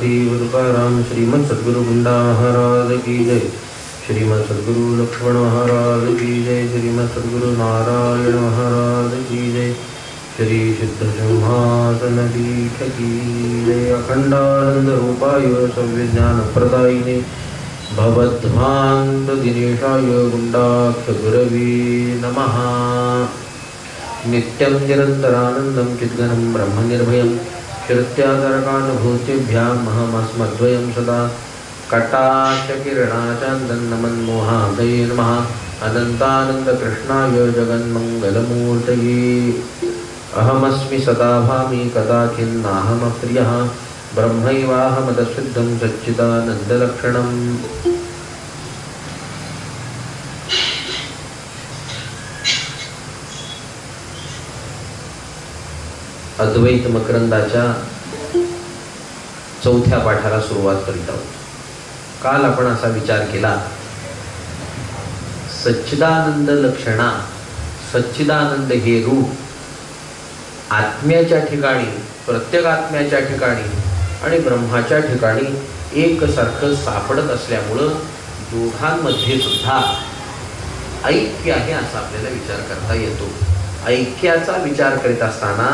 ज्ञानदेव तुकाराम श्रीमद सद्गुरु गुंडा महाराज की जय। श्रीमद सद्गुरु लक्ष्मण महाराज की जय। श्रीमद सद्गुरु नारायण महाराज की जय। श्री सिद्ध सिंहासन पीठ की जय। अखंडानंद रूपाय सव्यज्ञान प्रदायिने भवध्वान्त दिनेशाय गुंडाख्य गुरवे नमः। नित्यं निरन्तरानन्दं चिद्घनं ब्रह्मनिर्भयं श्रुत्यादरकानुभूतिभ्याम् अहमस्मद्वयं सदा कटाक्षकिरणाचान्दन्नमन्मोहादये नमः। अनन्तानन्दकृष्णाय जगन्मङ्गलमूर्तये अहमस्मि सदा भामि कदाचिन्नाहमप्रियः ब्रह्मैवाहमदसिद्धं सच्चिदानन्दलक्षणम्। अद्वैत मकरंदाच्या चौथ्या पाठाला सुरुवात करीत आहोत। काल आपण असा विचार केला, सच्चिदानंद लक्षणा, सच्चिदानंद हे रूप आत्म्याच्या ठिकाणी, प्रत्येक आत्म्याच्या ठिकाणी आणि ब्रह्माच्या ठिकाणी एकसारखं सापडत असल्यामुळं दोघांमध्ये सुद्धा ऐक्य आहे असा आपल्याला विचार करता येतो। ऐक्याचा विचार करीत असताना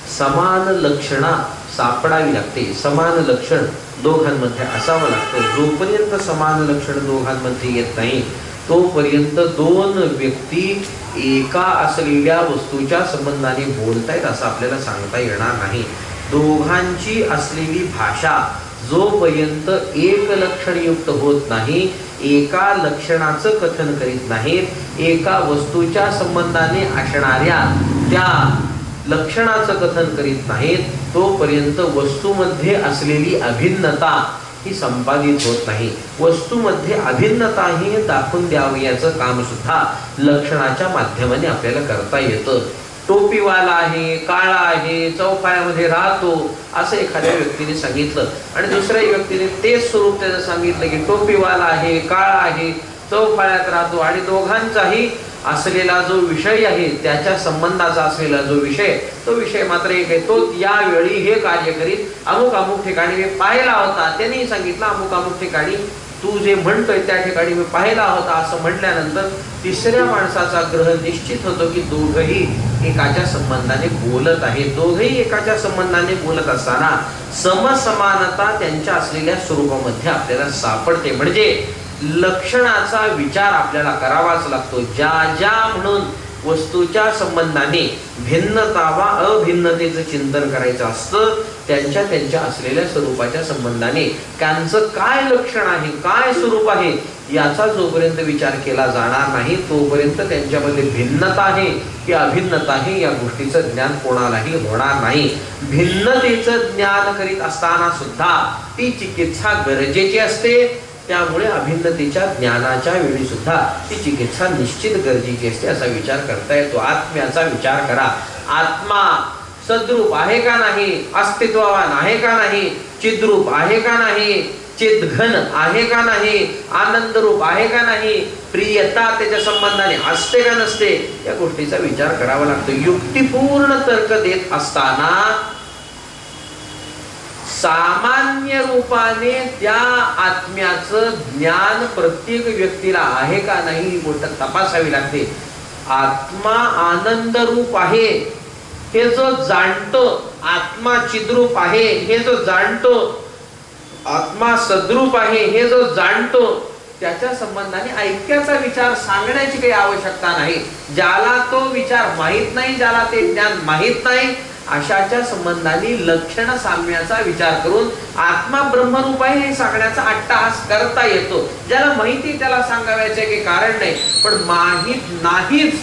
समान लक्षणा सापडावी लागते, समान लक्षण दोघांमध्ये असावं लागतं। जोपर्यंत समान लक्षण दोघांमध्ये येत नाही तोपर्यंत दोन व्यक्ती एका असलेल्या वस्तूच्या संबंधाने बोलतायत असं आपल्याला सांगता येणार नाही। दोघांची असलेली भाषा जोपर्यंत एक लक्षणयुक्त होत नाही, एका लक्षणाचं कथन करीत नाहीत, एका वस्तूच्या संबंधाने असणाऱ्या त्या लक्षणाचं कथन करीत नाहीत, तोपर्यंत वस्तूमध्ये असलेली अभिन्नता ही संपादित होत नाही। वस्तूमध्ये अभिन्नता ही दाखवून द्यावी याचं काम सुद्धा लक्षणाच्या माध्यमाने आपल्याला करता येतं। टोपीवाला आहे, काळा आहे, चौपायामध्ये राहतो असं एखाद्या व्यक्तीने सांगितलं आणि दुसऱ्या व्यक्तीने तेच स्वरूप त्याचं सांगितलं की टोपीवाला आहे, काळा आहे, चौपायात राहतो आणि दोघांचाही असलेला जो विषय आहे, त्याच्या संबंधाचा असलेला जो विषय, तो विषय मात्र एक आहे। तो यावेळी हे कार्य करीत अमुक अमुक ठिकाणी मी पाहिला होता, त्यांनी सांगितलं अमुक अमुक ठिकाणी तू जे म्हणतोय त्या ठिकाणी मी पाहिला होता असं म्हटल्यानंतर तिसऱ्या माणसाचा ग्रह निश्चित होतो की दोघंही एकाच्या संबंधाने बोलत आहेत। दोघंही एकाच्या संबंधाने बोलत असताना समसमानता त्यांच्या असलेल्या स्वरूपामध्ये आपल्याला सापडते। म्हणजे लक्षणाचा विचार आपल्याला करावाच लागतो। ज्या ज्या म्हणून वस्तूच्या संबंधाने भिन्नता वा अभिन्नतेचं चिंतन करायचं असतं, त्यांच्या त्यांच्या असलेल्या स्वरूपाच्या संबंधाने त्यांचं काय लक्षण आहे, काय स्वरूप आहे याचा जोपर्यंत विचार केला जाणार नाही तोपर्यंत त्यांच्यामध्ये भिन्नता आहे की अभिन्नता आहे या गोष्टीचं ज्ञान कोणालाही होणार नाही। भिन्नतेचं ज्ञान करीत असताना सुद्धा ती चिकित्सा गरजेची असते, त्यामुळे अभिन्नतेच्या ज्ञानाच्या वेळी सुद्धा ती चिकित्सा निश्चित गरजेची असते असा विचार करता येतो। आत्म्याचा विचार करा, आत्मा सद्रूप आहे का नाही, अस्तित्ववान आहे का नाही, चिद्रूप आहे का नाही, चिद्घन आहे का नाही, आनंद रूप आहे का नाही, प्रियता त्याच्या संबंधाने असते का नसते या गोष्टीचा विचार करावा लागतो। युक्तिपूर्ण तर्क देत असताना सामान्य रूपाने त्या आत्म्याचं ज्ञान प्रत्येक व्यक्तीला आहे का नाही ही गोष्ट तपासावी लागते। आत्मा आनंद रूप आहे हे जो जाणतो, आत्मा चिद्रूप आहे हे जो जाणतो, आत्मा सद्रूप आहे हे जो जाणतो, त्याच्या संबंधाने ऐक्याचा विचार सांगण्याची काही आवश्यकता नाही। ज्याला तो विचार माहित नाही, ज्याला ते ज्ञान माहित नाही, अशाच्या संबंधाने लक्षण साम्याचा विचार करून आत्मा ब्रह्मरूप आहे हे सांगण्याचा अट्टहास करता येतो। ज्याला माहिती त्याला सांगायचे काही कारण नाही, पण माहित नाहीच,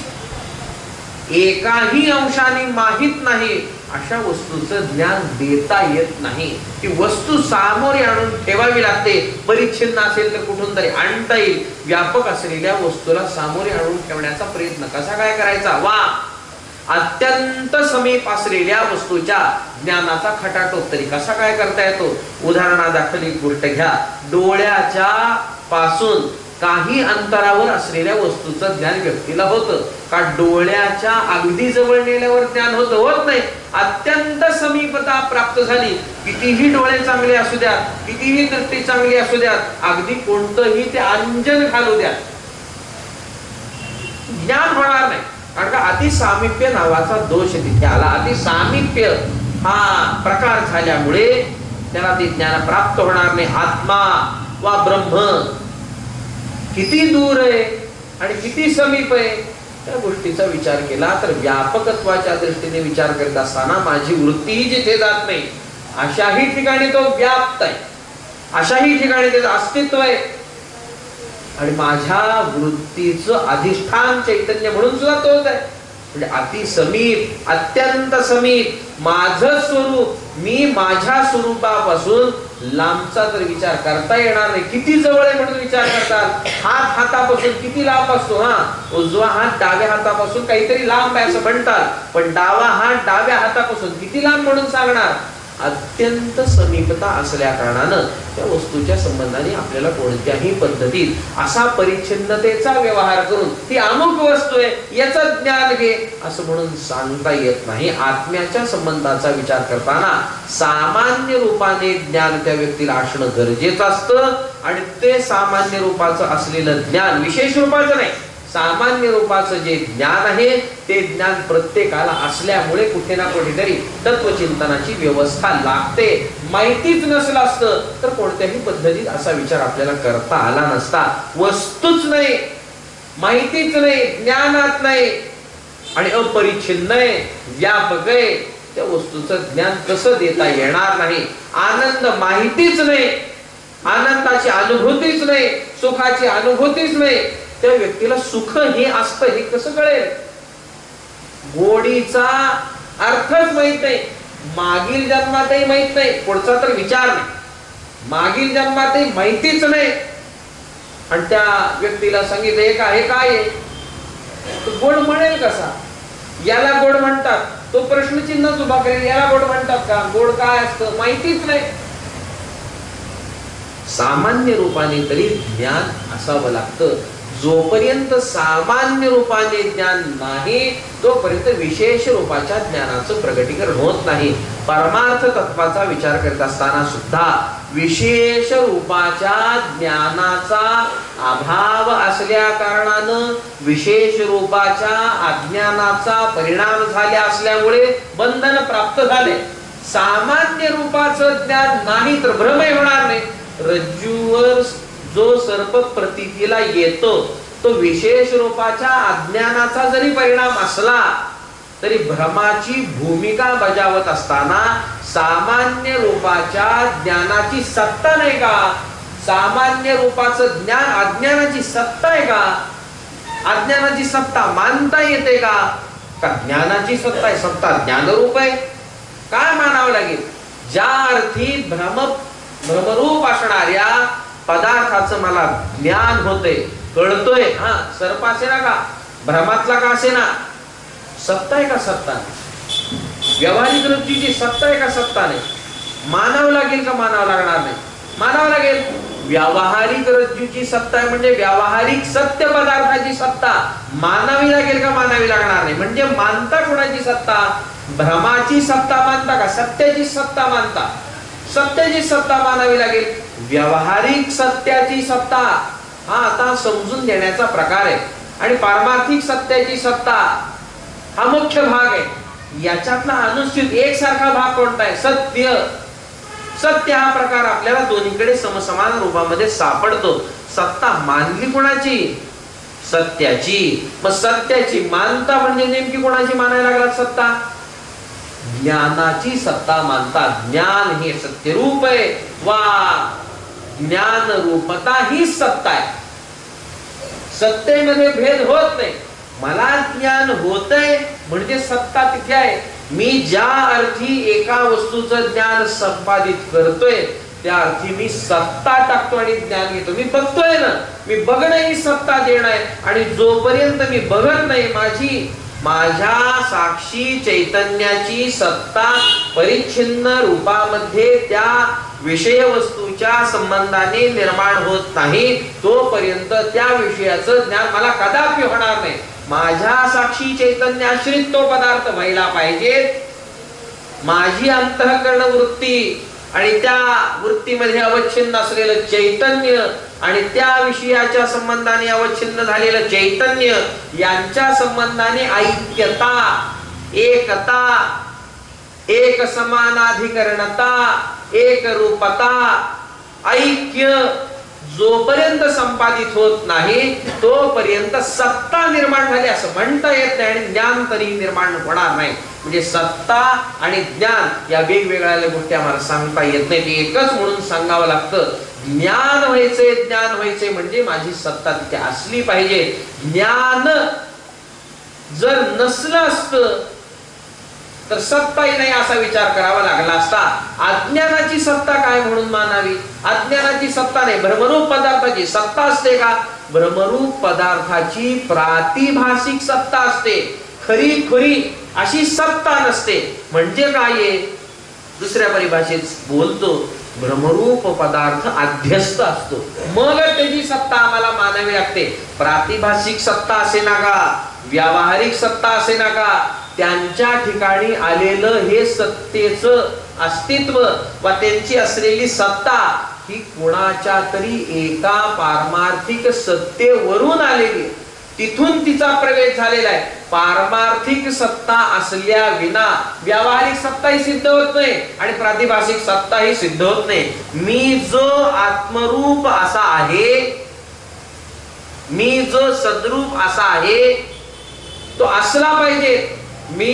एकाही अंशाने माहित नाही अशा वस्तूचं ज्ञान देता येत नाही। ती वस्तू सामोरे आणून ठेवावी लागते। परिच्छिन्न असेल तर कुठून तरी आणता येईल, व्यापक असलेल्या वस्तूला सामोरे आणून ठेवण्याचा प्रयत्न कसा काय करायचा, वा अत्यंत समीप असलेल्या वस्तूच्या ज्ञानाचा खटाटोप तरी कसा काय करता येतो। उदाहरणादाखल एक गोष्ट घ्या, डोळ्याच्या पासून काही अंतरावर असलेल्या वस्तूचं ज्ञान व्यक्तीला होतं का डोळ्याच्या अगदी जवळ नेल्यावर ज्ञान होतं? होत नाही. अत्यंत समीपता प्राप्त झाली, कितीही डोळे चांगले असू द्या, कितीही दृष्टी चांगली असू द्या, अगदी कोणतंही ते अंजन घालू द्या, ज्ञान होणार नाही. कारण का अतिसामिप्य नावाचा दोष तिथे आला. अतिसामिप्य हा प्रकार झाल्यामुळे त्याला ते ज्ञान प्राप्त होणार नाही. आत्मा वा ब्रह्म किती दूर आहे आणि किती समीप आहे त्या गोष्टीचा विचार केला तर व्यापकत्वाच्या दृष्टीने विचार करत असताना माझी वृत्तीही जिथे जात नाही अशाही ठिकाणी तो व्याप्त आहे, अशाही ठिकाणी त्याचं अस्तित्व आहे. आणि माझ्या वृत्तीचं अधिष्ठान चैतन्य म्हणून सुद्धा तोच आहे. म्हणजे अति समीप, अत्यंत समीप माझं स्वरूप, मी माझ्या स्वरूपापासून लांबचा तर विचार करता येणार नाही. किती जवळ आहे म्हणून विचार करतात. हात हातापासून किती लांब असतो. उजवा हात डाव्या हातापासून काहीतरी लांब आहे असं म्हणतात, पण डावा हात डाव्या हातापासून किती लांब म्हणून सांगणार? अत्यंत समीपता असल्या कारणानं त्या वस्तूच्या संबंधाने आपल्याला कोणत्याही पद्धतीत असा परिच्छिन्नतेचा व्यवहार करून ती अमुक वस्तू आहे याचं ज्ञान घे असं म्हणून सांगता येत नाही. आत्म्याच्या संबंधाचा विचार करताना सामान्य रूपाने ज्ञान त्या व्यक्तीला असणं गरजेचं असतं. आणि ते सामान्य रूपाचं असलेलं ज्ञान, विशेष रूपाचं नाही, सामान्य रूपाचं जे ज्ञान आहे ते ज्ञान प्रत्येकाला असल्यामुळे कुठे ना कुठेतरी तत्वचिंतनाची व्यवस्था लागते. माहितीच नसलं असतं तर कोणत्याही पद्धतीत असा विचार आपल्याला करता आला नसता. वस्तूच नाही, माहितीच नाही, ज्ञानात नाही आणि अपरिच्छिन्न आहे, व्यापक आहे, त्या वस्तूचं ज्ञान कसं देता येणार नाही. आनंद माहितीच नाही, आनंदाची अनुभूतीच नाही, सुखाची अनुभूतीच नाही, त्या व्यक्तीला सुख हे असतं हे कसं कळेल? गोडीचा अर्थच माहित नाही, मागील जन्मातही माहित नाही, पुढचा तर विचार नाही, मागील जन्मातही माहितीच नाही. आणि त्या व्यक्तीला सांगितलं हे काय आहे, गोड म्हणेल कसा? याला गोड म्हणतात, तो प्रश्नचिन्हच उभा करेल, याला गोड म्हणतात का? गोड काय असतं माहितीच नाही. सामान्य रूपाने तरी ज्ञान असावं लागतं. जोपर्यंत सामान्य रूपाने ज्ञान नाही तोपर्यंत विशेष रूपाच्या ज्ञानाचं प्रगटीकरण होत नाही. परमार्थ तत्वाचा विचार करत असताना सुद्धा विशेष रूपाच्या ज्ञानाचा अभाव असल्या कारणानं विशेष रूपाच्या अज्ञानाचा परिणाम झाल्या असल्यामुळे बंधन प्राप्त झाले. सामान्य रूपाचं ज्ञान नाही तर भ्रमही होणार नाही. रज्जूवर जो सर्प प्रतीतीला येतो तो विशेष रूपाच्या अज्ञानाचा जरी परिणाम असला तरी भ्रमाची भूमिका बजावत असताना सामान्य रूपाच्या ज्ञानाची सत्ता नाही का? सामान्य रूपाचं ज्ञान अज्ञानाची सत्ता आहे का? अज्ञानाची सत्ता मानता येते का? ज्ञानाची सत्ता आहे, सत्ता ज्ञानरूप आहे. काय मानावं लागेल? ज्या अर्थी भ्रमरूप असणाऱ्या पदार्थाचं मला ज्ञान होते, कळतोय, सर्प असेना का, भ्रमातला का असेना, सत्ता आहे का? सत्ता नाही. व्यावहारिक वृत्तीची सत्ता आहे का? सत्ता नाही. मानावं लागेल का? मानावं लागणार नाही. मानावं लागेल. व्यावहारिक रज्जूची सत्ता आहे म्हणजे व्यावहारिक सत्य पदार्थाची सत्ता मानावी लागेल का? मानावी लागणार नाही. म्हणजे मानता कोणाची सत्ता? भ्रमाची सत्ता मानता का सत्याची सत्ता मानता? सत्याची सत्ता मानावी लागेल. व्यावहारिक सत्याची सत्ता हा आता समजून घेण्याचा प्रकार आहे. आणि पारमार्थिक सत्याची सत्ता हा मुख्य भाग आहे. याच्यातला अनुचित एकसारखा भाग कोणता आहे? सत्य. सत्य हा प्रकार आपल्याला दोन्हीकडे समसमान रूपामध्ये सापडतो. सत्ता मानली कोणाची? सत्याची. मग सत्याची मानता म्हणजे नेमकी कोणाची मानायला लागला सत्ता? ज्ञानाची सत्ता मानतात. ज्ञान हे सत्यरूप आहे वा ज्ञान रूपता ही सत्ता आहे. सत्तेमध्ये भेद होत नाही. मला ज्ञान होतंय म्हणजे सत्ता तिथे आहे. मी ज्या अर्थी एका वस्तूचं ज्ञान संपादित करतोय त्या अर्थी मी सत्ता टाकतो आणि ज्ञान घेतो. मी बघतोय ना, मी बघणं ही सत्ता देणं आहे. आणि जोपर्यंत मी बघत नाही माझ्या साक्षी चैतन्याची सत्ता परिच्छिन्न रूपामध्ये त्या विषय वस्तूच्या संबंधाने निर्माण होत नाही तोपर्यंत त्या विषयाचं ज्ञान मला कदापि होणार नाही. माझ्या साक्षी चैतन्याश्रित तो पदार्थ व्हायला पाहिजे. माझी अंतःकरण वृत्ती आणि त्या वृत्तीमध्ये अवच्छिन्न असलेलं चैतन्य आणि त्या विषयाच्या संबंधाने अवच्छिन्न झालेलं चैतन्य यांच्या संबंधाने ऐक्यता, एकता, एक समानाधिकरणता, एक रूपता, ऐक्य जोपर्यंत संपादित होत नाही तोपर्यंत सत्ता निर्माण झाली असं म्हणता येत नाही आणि ज्ञान तरी निर्माण होणार नाही. म्हणजे सत्ता आणि ज्ञान या वेगवेगळ्या गोष्टी आम्हाला सांगता येत नाही. ते एकच म्हणून सांगावं लागतं. ज्ञान व्हायचंय, ज्ञान व्हायचंय म्हणजे माझी सत्ता तिथे असली पाहिजे. ज्ञान जर नसलं असतं तर सत्ताही नाही असा विचार करावा लागला असता. अज्ञानाची सत्ता काय म्हणून मानावी? अज्ञानाची सत्ता नाही, भ्रमरूप पदार्थाची सत्ता असते का? भ्रमरूप पदार्थाची प्रातिभासिक सत्ता असते, खरी खरी अशी सत्ता नसते. म्हणजे काय आहे? दुसऱ्या परिभाषेत बोलतो, भ्रमरूप पदार्थ अध्यस्त असतो, मग त्याची सत्ता आम्हाला मानावी लागते. प्रातिभासिक सत्ता असे नका, व्यावहारिक सत्ता असे नका, त्यांच्या ठिकाणी आलेलं हे सत्तेचं अस्तित्व व त्यांची असलेली सत्ता ही कोणाच्या तरी एका पारमार्थिक सत्तेवरून आलेली, तिथून तिचा प्रवेश झालेला आहे. पारमार्थिक सत्ता असल्या विना व्यावहारिक सत्ताही सिद्ध होत नाही आणि प्रातिभासिक सत्ताही सिद्ध होत नाही. मी जो आत्मरूप असा आहे, मी जो सद्रूप असा आहे तो असला पाहिजे. मी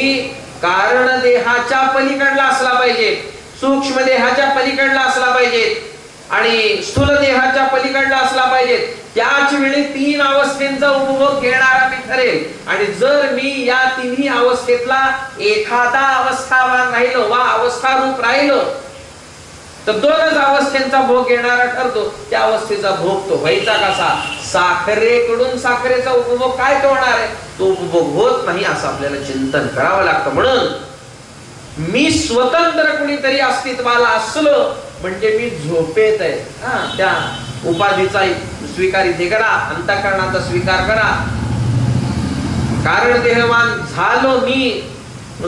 कारण देहाच्या पलीकडला असला पाहिजे, सूक्ष्म देहाच्या पलीकडला असला पाहिजे आणि स्थूल देहाच्या पलीकडला असला पाहिजे. त्याच वेळी तीन अवस्थेंचा उपभोग घेणारा मी ठरेल. आणि जर मी या तिन्ही अवस्थेतला एखादा अवस्थावान राहिलो वा अवस्थारूप राहिलो तर दोनच अवस्थेंचा भोग घेणारा ठरतो. त्या अवस्थेचा भोग तो व्हायचा कसा? साखरेकडून साखरेचा उपभोग काय तो होणार आहे? तो उपभोग होत नाही असं आपल्याला चिंतन करावं लागतं. म्हणून मी स्वतंत्र कुणीतरी अस्तित्वाला असलो म्हणजे मी झोपेत आहे. त्या उपाधीचा स्वीकार इथे करा, अंतःकरणाचा स्वीकार करा. कारण देहवान झालो मी,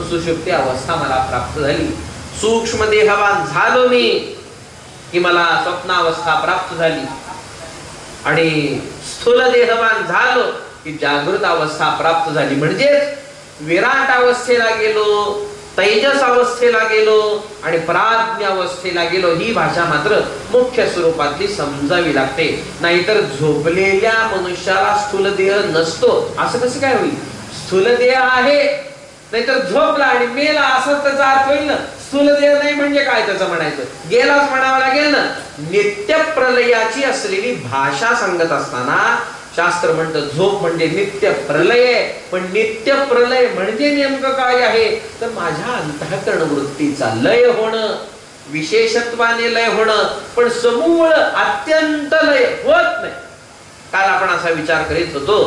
सुषुप्ती अवस्था मला प्राप्त झाली. सूक्ष्म देहवान झालो मी की मला स्वप्नावस्था प्राप्त झाली आणि स्थूल देहवान झालो की जागृत अवस्था प्राप्त झाली. म्हणजेच विराट अवस्थेला गेलो, तेजस अवस्थेला गेलो आणि प्राज्ञ अवस्थेला गेलो. ही भाषा मात्र मुख्य स्वरूपातली समजावी लागते. नाहीतर झोपलेल्या मनुष्याला स्थूल देह नसतो असं कसं काय होईल? स्थूल देह आहे नाहीतर झोपला आणि मेला असं त्याचा अर्थ होईल ना. स्थूल देह नाही म्हणजे काय त्याचं म्हणायचं? गेलाच म्हणावं लागेल ना. नित्य प्रलयाची असलेली भाषा सांगत असताना शास्त्र म्हणतं झोप म्हणजे नित्य प्रलय. पण नित्य प्रलय म्हणजे नेमकं काय आहे? तर माझ्या अंतःकरण वृत्तीचा लय होणं, विशेषत्वाने लय होणं, पण समूळ अत्यंत लय होत नाही. काल आपण असा विचार करीत होतो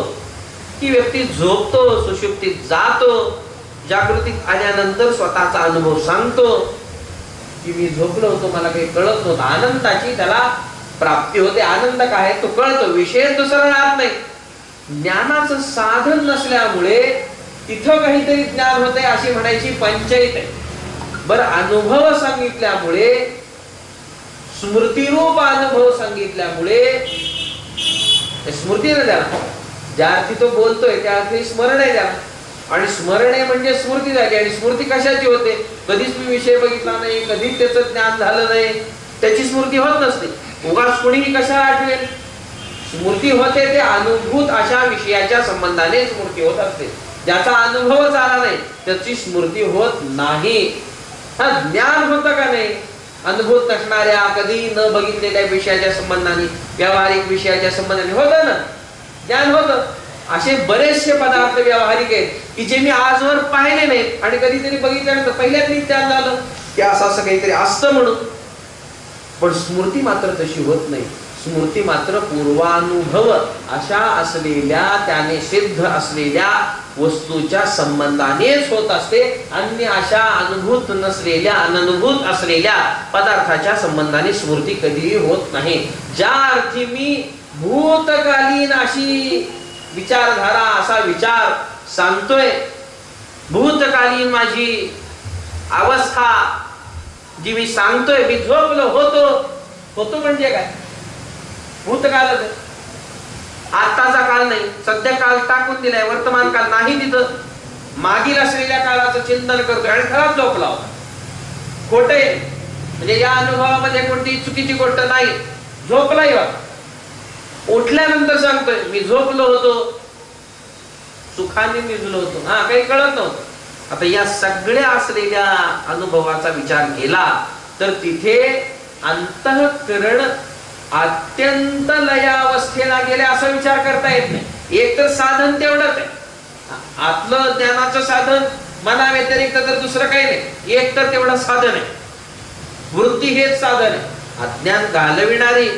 की व्यक्ती झोपतो, सुषुप्तीत जातो, जागृतीत आल्यानंतर स्वतःचा अनुभव सांगतो की मी झोपलो होतो, मला काही कळत नव्हतं. आनंदाची त्याला प्राप्ती होते. आनंद काय तो कळतो, विषय दुसरा राहत नाही. ज्ञानाचं साधन नसल्यामुळे तिथं काहीतरी ज्ञान होते अशी म्हणायची पंचायत आहे. बरं, अनुभव सांगितल्यामुळे, स्मृतिरूप अनुभव सांगितल्यामुळे स्मृती नाही त्याला, ज्या अर्थी तो बोलतोय त्या अर्थी स्मरण आहे त्याला. आणि स्मरण आहे म्हणजे स्मृती झाली. आणि स्मृती कशाची होते? कधीच मी विषय बघितला नाही, कधीच त्याचं ज्ञान झालं नाही, त्याची स्मृती होत नसते. उगाच कोणीही कशाला आठवेल? स्मृती होते ते अनुभूत अशा विषयाच्या संबंधाने स्मृती होत असते. ज्याचा अनुभवच आला नाही त्याची स्मृती होत नाही. ज्ञान होतं का नाही? अनुभूत नसणाऱ्या, कधी न बघितलेल्या विषयाच्या संबंधाने, व्यावहारिक विषयाच्या संबंधाने होतं ना, ज्ञान होतं. असे बरेचसे पदार्थ व्यावहारिक आहेत की जे मी आजवर पाहिले नाहीत आणि कधीतरी बघितल्यानंतर पहिल्यांदा ज्ञान झालं की असं असं काहीतरी असतं म्हणून. पण स्मृती मात्र तशी होत नाही. स्मृती मात्र पूर्वानुभव अशा असलेल्या, त्याने सिद्ध असलेल्या वस्तूच्या संबंधानेच होत असते. अन्य अशा अनुभूत नसलेल्या, अननुभूत असलेल्या पदार्थाच्या संबंधाने स्मृती कधीही होत नाही. ज्या अर्थी मी भूतकालीन अशी विचारधारा, असा विचार सांगतोय, भूतकालीन माझी अवस्था जी मी सांगतोय, मी झोपलो होतो म्हणजे काय? भूतकाळच आहे, आताचा काळ नाही. सध्या काळ टाकून दिलाय, वर्तमान काळ नाही. तिथं मागील असलेल्या काळाचं चिंतन करतोय आणि खराब झोपला होता. खोटे म्हणजे या अनुभवामध्ये कोणती चुकीची गोष्ट नाही. झोपलाही होता, उठल्यानंतर सांगतोय मी झोपलो होतो, सुखाने निजलो होतो, काही कळत नव्हतं. आता या सगळ्या असलेल्या अनुभवाचा विचार केला तर तिथे अंतःकरण अत्यंत लयावस्थेला गेले असा विचार करता येत नाही. एक तर साधन तेवढंच आहे, आतलं ज्ञानाचं साधन मना व्यतिरिक्त तर दुसरं काही नाही. एक तर तेवढं साधन आहे, वृत्ती हेच साधन आहे. अज्ञान घालविणारी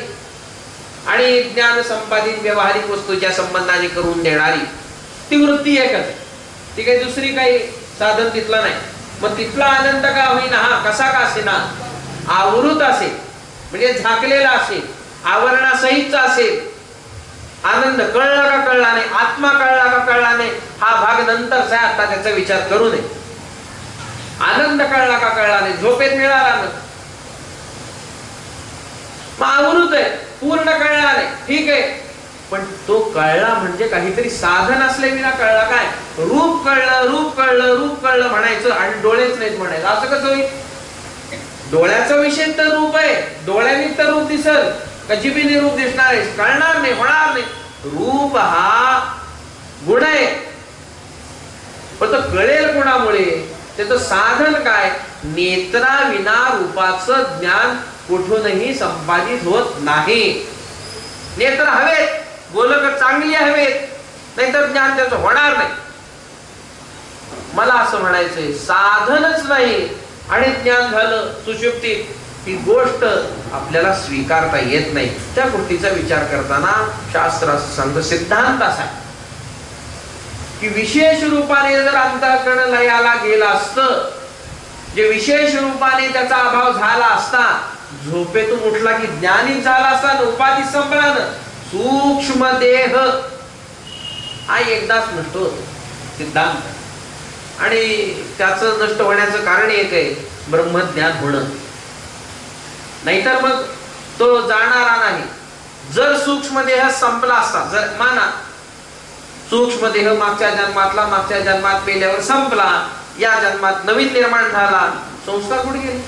आणि ज्ञान संपादित व्यावहारिक वस्तूच्या संबंधाने करून देणारी ती वृत्ती एकच आहे. ती काही दुसरी काही साधन तिथलं नाही. मग तिथला आनंद का होईना, कसा का असेना, आवृत असेल म्हणजे झाकलेला असेल, आवरणासहितचा असेल. आनंद कळला का कळला नाही, आत्मा कळला का कळला नाही, हा भाग नंतरचा आहे. आता त्याचा विचार करू नये. आनंद कळला का कळला नाही, झोपेत मिळाला ना, मग आवृत आहे, पूर्ण कळला नाही, ठीक आहे. पण तो कळला म्हणजे काहीतरी साधन असले विना कळला काय? रूप कळलं, रूप कळलं, रूप कळलं म्हणायचं आणि डोळेच नाहीत म्हणायचं, असं कसं होईल? डोळ्याचा विषय तर रूप आहे, डोळ्याने तर रूप दिसल, कजिबीने रूप दिसणार आहे, कळणार नाही, होणार नाही. रूप हा गुण आहे, पण तो कळेल कोणामुळे? त्याचं साधन काय? नेत्राविना रूपाचं ज्ञान कुठूनही संपादित होत नाही. नेत्र हवेत, गोलक चांगली हवेत, नाहीतर ज्ञान त्याचं होणार नाही. मला असं म्हणायचंय, साधनच नाही आणि ज्ञान झालं सुषुप्तीत, ही गोष्ट आपल्याला स्वीकारता येत नाही. त्या गोष्टीचा विचार करताना शास्त्र असं सांगतं, सिद्धांत असा की विशेष रूपाने जर अंतःकरण लयाला गेला असतं, जे विशेष रूपाने त्याचा अभाव झाला असता, झोपेतून उठला की ज्ञानी झाला असता, उपाधी संपलानं. सूक्ष्म देह हा एकदाच नष्ट होतो, सिद्धांत. आणि त्याचं नष्ट होण्याचं कारण एक आहे, ब्रह्मज्ञान होणं. नाहीतर मग तो जाणारा नाही. जर सूक्ष्म देह संपला असता, जर माना सूक्ष्म देह मागच्या जन्मात मेल्यावर संपला, या जन्मात नवीन निर्माण झाला, संस्कार कुठे गेले?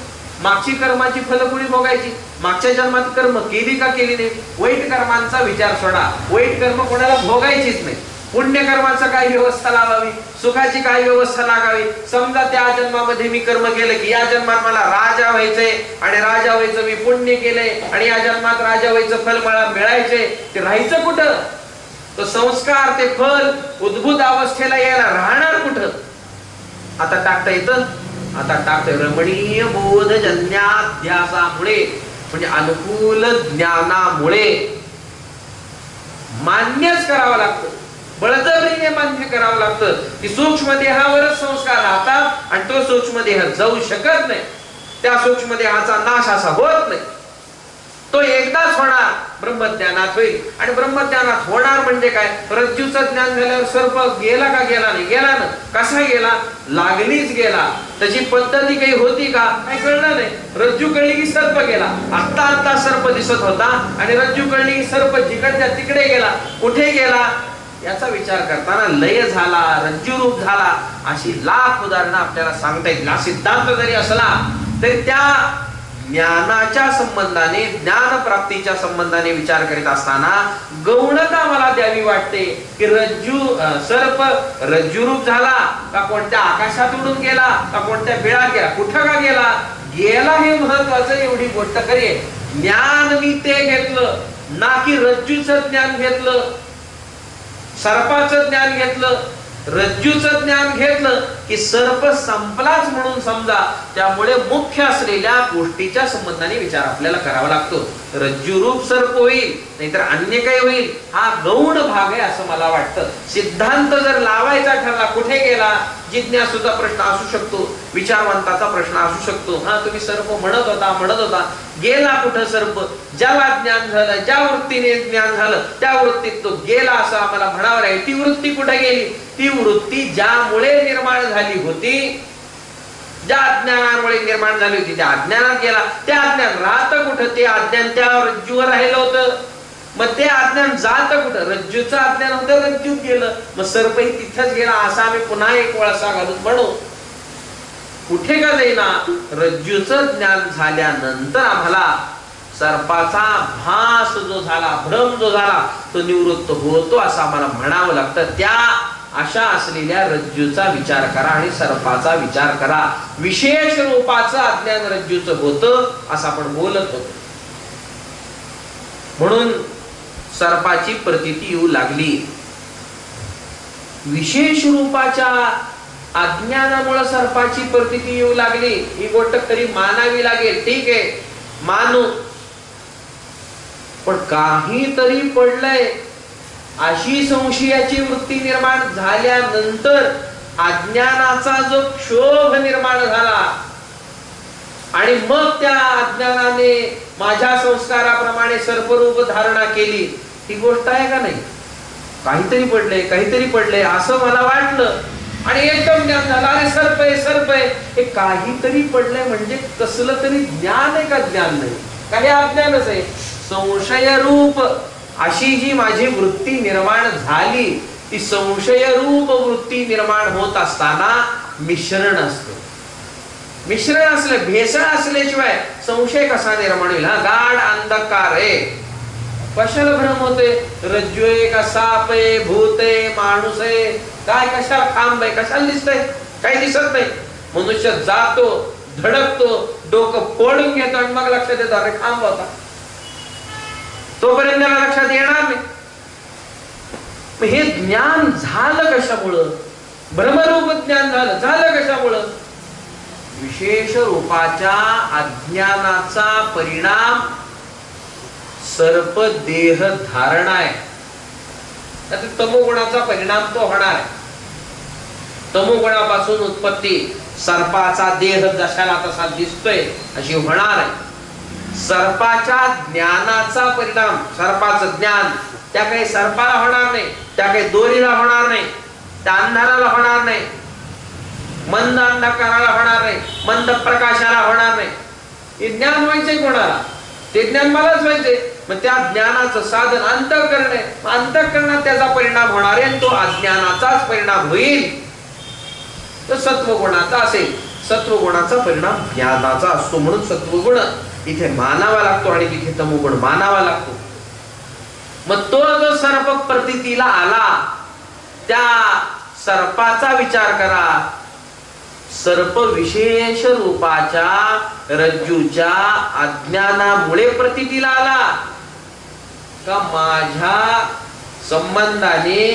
मागची कर्माची फलं कुणी भोगायची? मागच्या जन्मात कर्म केली का केली नाही? वाईट कर्मांचा विचार सोडा, वाईट कर्म कोणाला भोगायचीच नाही. पुण्य कर्माचं काय व्यवस्था लावावी, सुखाची काय व्यवस्था लागावी. समजा त्या जन्मामध्ये मी कर्म केलं की या जन्मात मला राजा व्हायचंय आणि राजा व्हायचं मी पुण्य केलंय आणि या जन्मात राजा व्हायचं फल मला मिळायचंय, ते राहायचं कुठं? तो संस्कार, ते फल उद्भूत अवस्थेला यायला राहणार कुठं? आता टाकता येतं, आता टाकतोय. रमणीय बोधजन्याध्यासामुळे म्हणजे अनुकूल ज्ञानामुळे मान्यच करावं लागतं, बळजबरीने मान्य करावं लागतं की सूक्ष्म देहावरच संस्कार राहतात आणि तो सूक्ष्म देह जाऊ शकत नाही. त्या सूक्ष्म देहाचा नाश असा होत नाही, तो एकदाच होणार, ब्रह्मज्ञानात होईल. आणि ब्रह्मज्ञानात होणार म्हणजे काय? रज्जूचं ज्ञान झाल्यावर सर्प गेला का गेला नाही? गेला ना. कसा गेला? लागलीच गेला. त्याची पद्धती काही होती का? काही कळलं नाही. रज्जू कळली की सर्प गेला. आता सर्प दिसत होता आणि रज्जू कळली की सर्प जिकडच्या तिकडे गेला. कुठे गेला याचा विचार करताना लय झाला, रज्जू रूप झाला, अशी लाख उदाहरणं आपल्याला सांगता येईल. हा सिद्धांत जरी असला तरी त्या ज्ञानाच्या संबंधाने, ज्ञान प्राप्तीच्या संबंधाने विचार करीत असताना गौणता मला द्यावी वाटते की सर्प रज्जुरूप झाला का, कोणत्या आकाशात उडून गेला का, कोणत्या बिळात गेला, कुठं का गेला हे महत्वाचं. एवढी गोष्ट खरी आहे. ज्ञान मी ते घेतलं ना की रज्जूचं ज्ञान घेतलं, सर्पाचं ज्ञान घेतलं रज्जूचं ज्ञान घेतलं की सर्प संपलाच म्हणून समजा. त्यामुळे मुख्य असलेल्या गोष्टीच्या संबंधाने विचार आपल्याला करावा लागतो. रज्जूरूप सर्प होईल नाहीतर अन्य काही होईल हा गौण भाग आहे असं मला वाटतं. सिद्धांत जर लावायचा ठरला कुठे गेला, जिज्ञासूचा प्रश्न असू शकतो, विचारवंताचा प्रश्न असू शकतो. हा तुम्ही सर्प म्हणत होता गेला कुठं सर्प? ज्याला ज्ञान झालं, ज्या वृत्तीने ज्ञान झालं त्या वृत्तीत तो गेला असं आम्हाला म्हणावं लागेल. ती वृत्ती कुठे गेली? ती वृत्ती ज्यामुळे निर्माण झाली होती, ज्या अज्ञानामुळे निर्माण झाली होती त्या अज्ञानात गेला. ते अज्ञान राहतं कुठं? ते अज्ञान त्या रज्जूवर राहिलं होतं. मग ते अज्ञान जात कुठं? रज्जूचं अज्ञान होतं, रज्जूत गेलं. मग सर्पही तिथंच गेला असं आम्ही पुन्हा एक वळसा घालून म्हणू. कुठे का जाईना, रज्जूचं ज्ञान झाल्यानंतर आम्हाला सर्पाचा भास जो झाला, भ्रम जो झाला तो निवृत्त होतो असं आम्हाला म्हणावं लागतं. त्या अशा असलेल्या रज्जूचा विचार करा आणि सर्पाचा विचार करा. विशेष रूपाचं अज्ञान रज्जूचं होतं असं आपण बोलत होतो. म्हणून सर्पाची प्रतीती येऊ लागली. विशेष रूपाच्या अज्ञानामुळे सर्पाची प्रतीती येऊ लागली ही गोष्ट खरी मानावी लागेल. ठीक आहे, मानू. पण काहीतरी पडलंय अशी संशयाची वृत्ती निर्माण झाल्यानंतर अज्ञानाचा जो क्षोभ निर्माण झाला आणि मग त्या अज्ञानाने माझ्या संस्काराप्रमाणे सर्परूप धारणा केली, ही गोष्ट आहे का नाही? काहीतरी पडले असं मला वाटलं आणि एकदम ज्ञान झालं, अरे सर्प आहे. हे काहीतरी पडलंय म्हणजे कसलं तरी ज्ञान आहे का? ज्ञान नाही, काही अज्ञानच आहे. संशयरूप अशी जी माझी वृत्ती निर्माण झाली, ती संशयरूप वृत्ती निर्माण होत असताना मिश्रण असतं. मिश्रण असले, भेसळ असल्याशिवाय संशय कसा निर्माण होईल? हा गाढ अंधकार आहे. कशाला भ्रम होते? रज्जू आहे का साप आहे, भूत आहे, माणूस आहे, काय कशाला खांब आहे, कशाला दिसतंय? काही दिसत नाही. मनुष्य जातो, धडकतो, डोकं फोडून घेतो आणि मग लक्षात येतो अरे खांब होता. तोपर्यंत त्याला लक्षात येणार नाही. हे ज्ञान झालं कशामुळं? भ्रमरूप ज्ञान झालं कशामुळं? विशेष रूपाच्या अज्ञानाचा परिणाम सर्प देह धारण आहे. तमोगुणाचा परिणाम तो होणार आहे. तमोगुणापासून उत्पत्ती, सर्पाचा देह जशाला तसा दिसतोय अशी होणार आहे. सर्पाच्या ज्ञानाचा परिणाम, सर्पाचं ज्ञान त्या काही सर्पाला होणार नाही, त्या काही दोरीला होणार नाही, त्या अंधाराला होणार नाही, मंद अंधकाराला होणार नाही, मंद प्रकाशाला होणार नाही. हे ज्ञान व्हायचंय कोणाला? ते ज्ञान मलाच व्हायचंय. मग त्या ज्ञानाचं साधन अंतःकरण आहे. अंतःकरणात त्याचा परिणाम होणार आहे, तो अज्ञानाचाच परिणाम होईल. तर सत्वगुणाचा असेल, सत्वगुणाचा परिणाम ज्ञानाचा असतो. म्हणून सत्वगुण इथे मानावा लागतो आणि तिथे तमोगुण मानावा लागतो. मग तो जो सर्प प्रतीतीला आला, त्या सर्पाचा विचार करा. सर्प विशेष रूपाच्या रज्जूच्या अज्ञानामुळे प्रतीतीला आला का माझ्या संबंधाने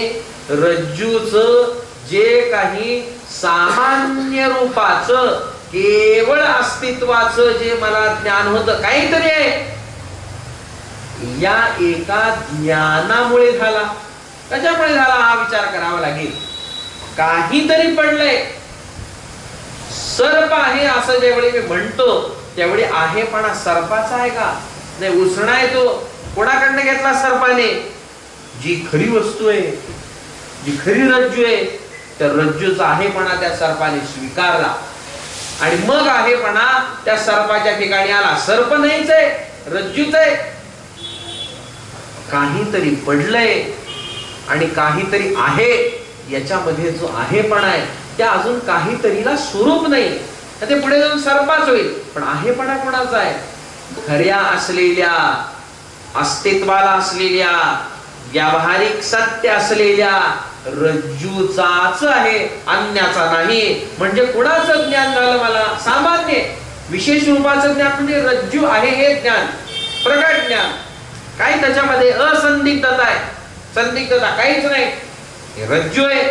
रज्जूचं जे काही सामान्य रूपाचं केवळ अस्तित्वाचं जे मला ज्ञान होतं, काहीतरी आहे, या एका ज्ञानामुळे झाला. कशामुळे झाला हा विचार करावा लागेल. काहीतरी पडलंय. सर्प आहे असं ज्यावेळी मी म्हणतो त्यावेळी आहेपणा सर्पाचा आहे का? नाही, उसणा आहे तो. कोणाकडनं घेतला सर्पाने? जी खरी वस्तू आहे, जी खरी रज्जू आहे, त्या रज्जूचा आहेपणा त्या सर्पाने स्वीकारला आणि मग आहेपणा त्या सर्पाच्या ठिकाणी आला. सर्प नाहीच आहे, रज्जूच आहे. काहीतरी पडलंय आणि काहीतरी आहे. याच्यामध्ये जो आहेपणा आहे त्या अजून काहीतरीला स्वरूप नाही, ते पुढे जाऊन सर्पाच होईल. पण आहेपणा कोणाचा आहे? खऱ्या असलेल्या, अस्तित्वाला असलेल्या, व्यावहारिक सत्य असलेल्या रज्जूचाच आहे, अन्याचा नाही. म्हणजे कुणाचं ज्ञान झालं मला? सामान्य विशेष रूपाचं ज्ञान म्हणजे रज्जू आहे हे ज्ञान, प्रगट ज्ञान. काही त्याच्यामध्ये असंदिग्धता आहे, संदिग्धता काहीच नाही. रज्जू आहे,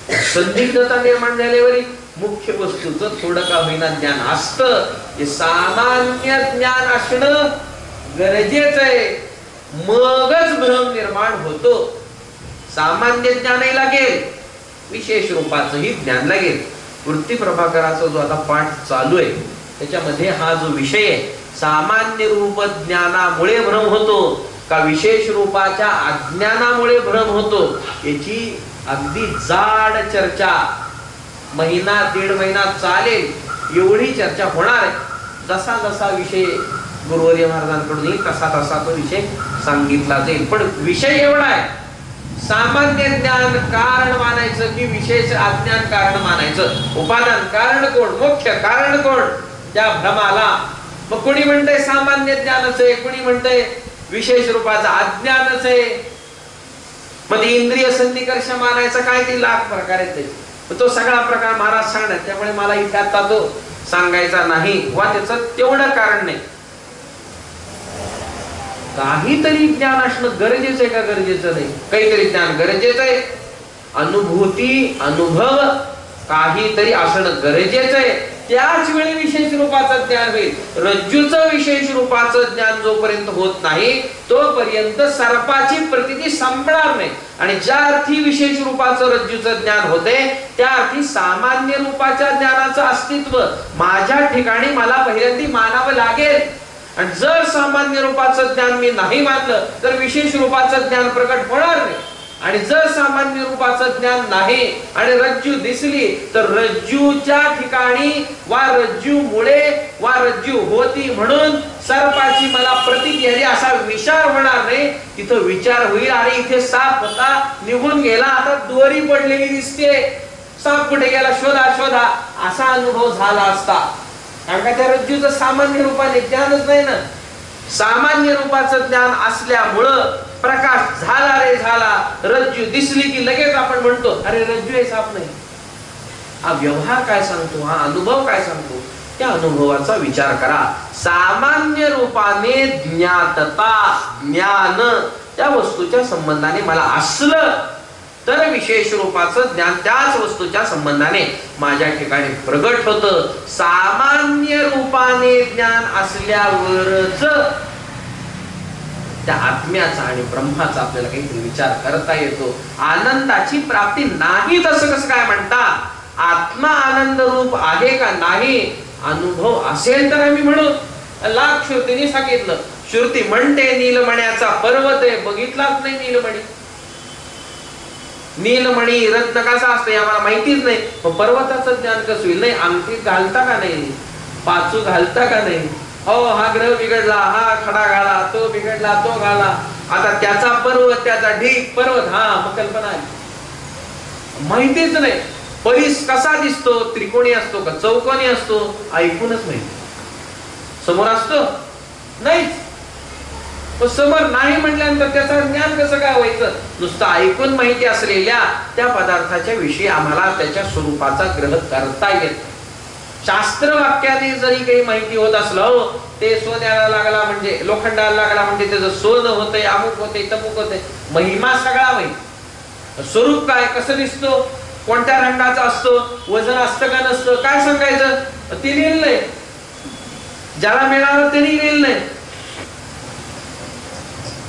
संदिग्धता निर्माण झाल्यावर मुख्य वस्तूचं थोडं का होईना ज्ञान असतं. हे सामान्य ज्ञान असणं गरजेचं आहे, मगच भ्रम निर्माण होतो. सामान्य ज्ञानही लागेल, विशेष रूपाचंही ज्ञान लागेल. वृत्ती प्रभाकराचा जो आता पाठ चालू आहे त्याच्यामध्ये हा जो विषय आहे, सामान्य रूप ज्ञानामुळे भ्रम होतो का विशेष रूपाच्या अज्ञानामुळे भ्रम होतो, याची अगदी जाड चर्चा महिना दीड महिना चालेल एवढी चर्चा होणार आहे. जसा जसा विषय गुरुवर्य महाराजांकडून येईल तसा तसा तो विषय सांगितला जाईल. पण विषय एवढा आहे, सामान्य ज्ञान कारण मानायचं की विशेष अज्ञान कारण मानायचं. उपादान कारण कोण, मुख्य कारण कोण त्या भ्रमाला. मग कोणी म्हणतंय सामान्य ज्ञानच आहे, कोणी म्हणतंय विशेष रूपाचं अज्ञानच आहे. मग इंद्रिय संनिकर्ष मानायचं काय, ते लाख प्रकार आहेत. तो सगळा प्रकार महाराज सांगणार, त्यामुळे मला इथे आता तो सांगायचा नाही वा त्याचं तेवढं कारण नाही. काहीतरी ज्ञान असणं गरजेचं आहे का गरजेचं नाही, काहीतरी ज्ञान गरजेचं आहे. अनुभूती अनुभव काहीतरी असणं गरजेचं आहे, त्याच वेळी विशेष रूपाचं ज्ञान होईल. रज्जूचं विशेष रूपाचं ज्ञान जोपर्यंत होत नाही तोपर्यंत सर्पाची प्रतीती संपणार नाही. आणि ज्या अर्थी विशेष रूपाचं रज्जूचं ज्ञान होते त्या अर्थी सामान्य रूपाच्या ज्ञानाचं अस्तित्व माझ्या ठिकाणी मला पहिल्यांदा मानावं लागेल. आणि जर सामान्य रूपाचं ज्ञान मी नाही मानलं तर विशेष रूपाचं ज्ञान प्रकट होणार नाही. आणि जर सामान्य रूपाचं ज्ञान नाही आणि रज्जू दिसली तर रज्जूच्या ठिकाणी वा रज्जूमुळे वा रज्जू होती म्हणून सर्पाची मला प्रतीती झाली असा विचार होणार नाही. तिथं विचार होईल आणि इथे साप होता निघून गेला, आता दोरी पडलेली दिसते, साप कुठे गेला शोधा शोधा असा अनुभव झाला असता. कारण का त्या रज्जूचं सामान्य रूपाने ज्ञानच नाही ना. सामान्य रूपाचं ज्ञान असल्यामुळं प्रकाश झाला रे झाला, रज्जू दिसली की लगेच आपण म्हणतो अरे रज्जू आहे साप नाही. हा व्यवहार काय सांगतो, हा अनुभव काय सांगतो, त्या अनुभवाचा विचार करा. सामान्य रूपाने ज्ञातता ज्ञान त्या वस्तूच्या संबंधाने मला असलं तर विशेष रूपाचं ज्ञान त्याच वस्तूच्या संबंधाने माझ्या ठिकाणी प्रगट होतं. सामान्य रूपाने ज्ञान असल्यावरच त्या आत्म्याचा आणि ब्रह्माचा आपल्याला काहीतरी विचार करता येतो. आनंदाची प्राप्ती नाही तसं कसं काय म्हणता, आत्मा आनंद रूप आहे का नाही, अनुभव असेल तर आम्ही म्हणू. लाख श्रुतीने सांगितलं, श्रुती म्हणते नीलमण्याचा पर्वत आहे, बघितलाच नाही नीलमणी. नीलमणी रत्न कसा असतो आम्हाला माहितीच नाही, पर्वताचं ज्ञान कसं होईल. नाही अंगठी घालता का नाही, पाचू घालता का नाही, हो हा ग्रह बिघडला, हा खडा घाला, तो बिघडला तो घाला, आता त्याचा पर्वत त्याचा ढीक पर्वत, हा मग कल्पना आली. माहितीच नाही. परिस कसा दिसतो, त्रिकोणी असतो का चौकोनी असतो, ऐकूनच माहिती. समोर असतो नाहीच, समोर नाही म्हटल्यानंतर त्याचं ज्ञान कसं काय व्हायचं. नुसतं ऐकून माहिती असलेल्या त्या पदार्थाच्या विषयी आम्हाला त्याच्या स्वरूपाचा ग्रह करता येत. शास्त्र वाक्याने जरी काही माहिती होत असलं, ते सोन्याला लागला म्हणजे लोखंडाला लागला म्हणजे त्याचं सोनं होतंय, अमुक होते तमुक होते, महिमा सगळा माहिती. स्वरूप काय कसं दिसतो, कोणत्या रंगाचा असतो, वजन असतं का नसतं, काय सांगायचं ते लिहिलं नाही. ज्याला मिळालं ते लिहिलं नाही.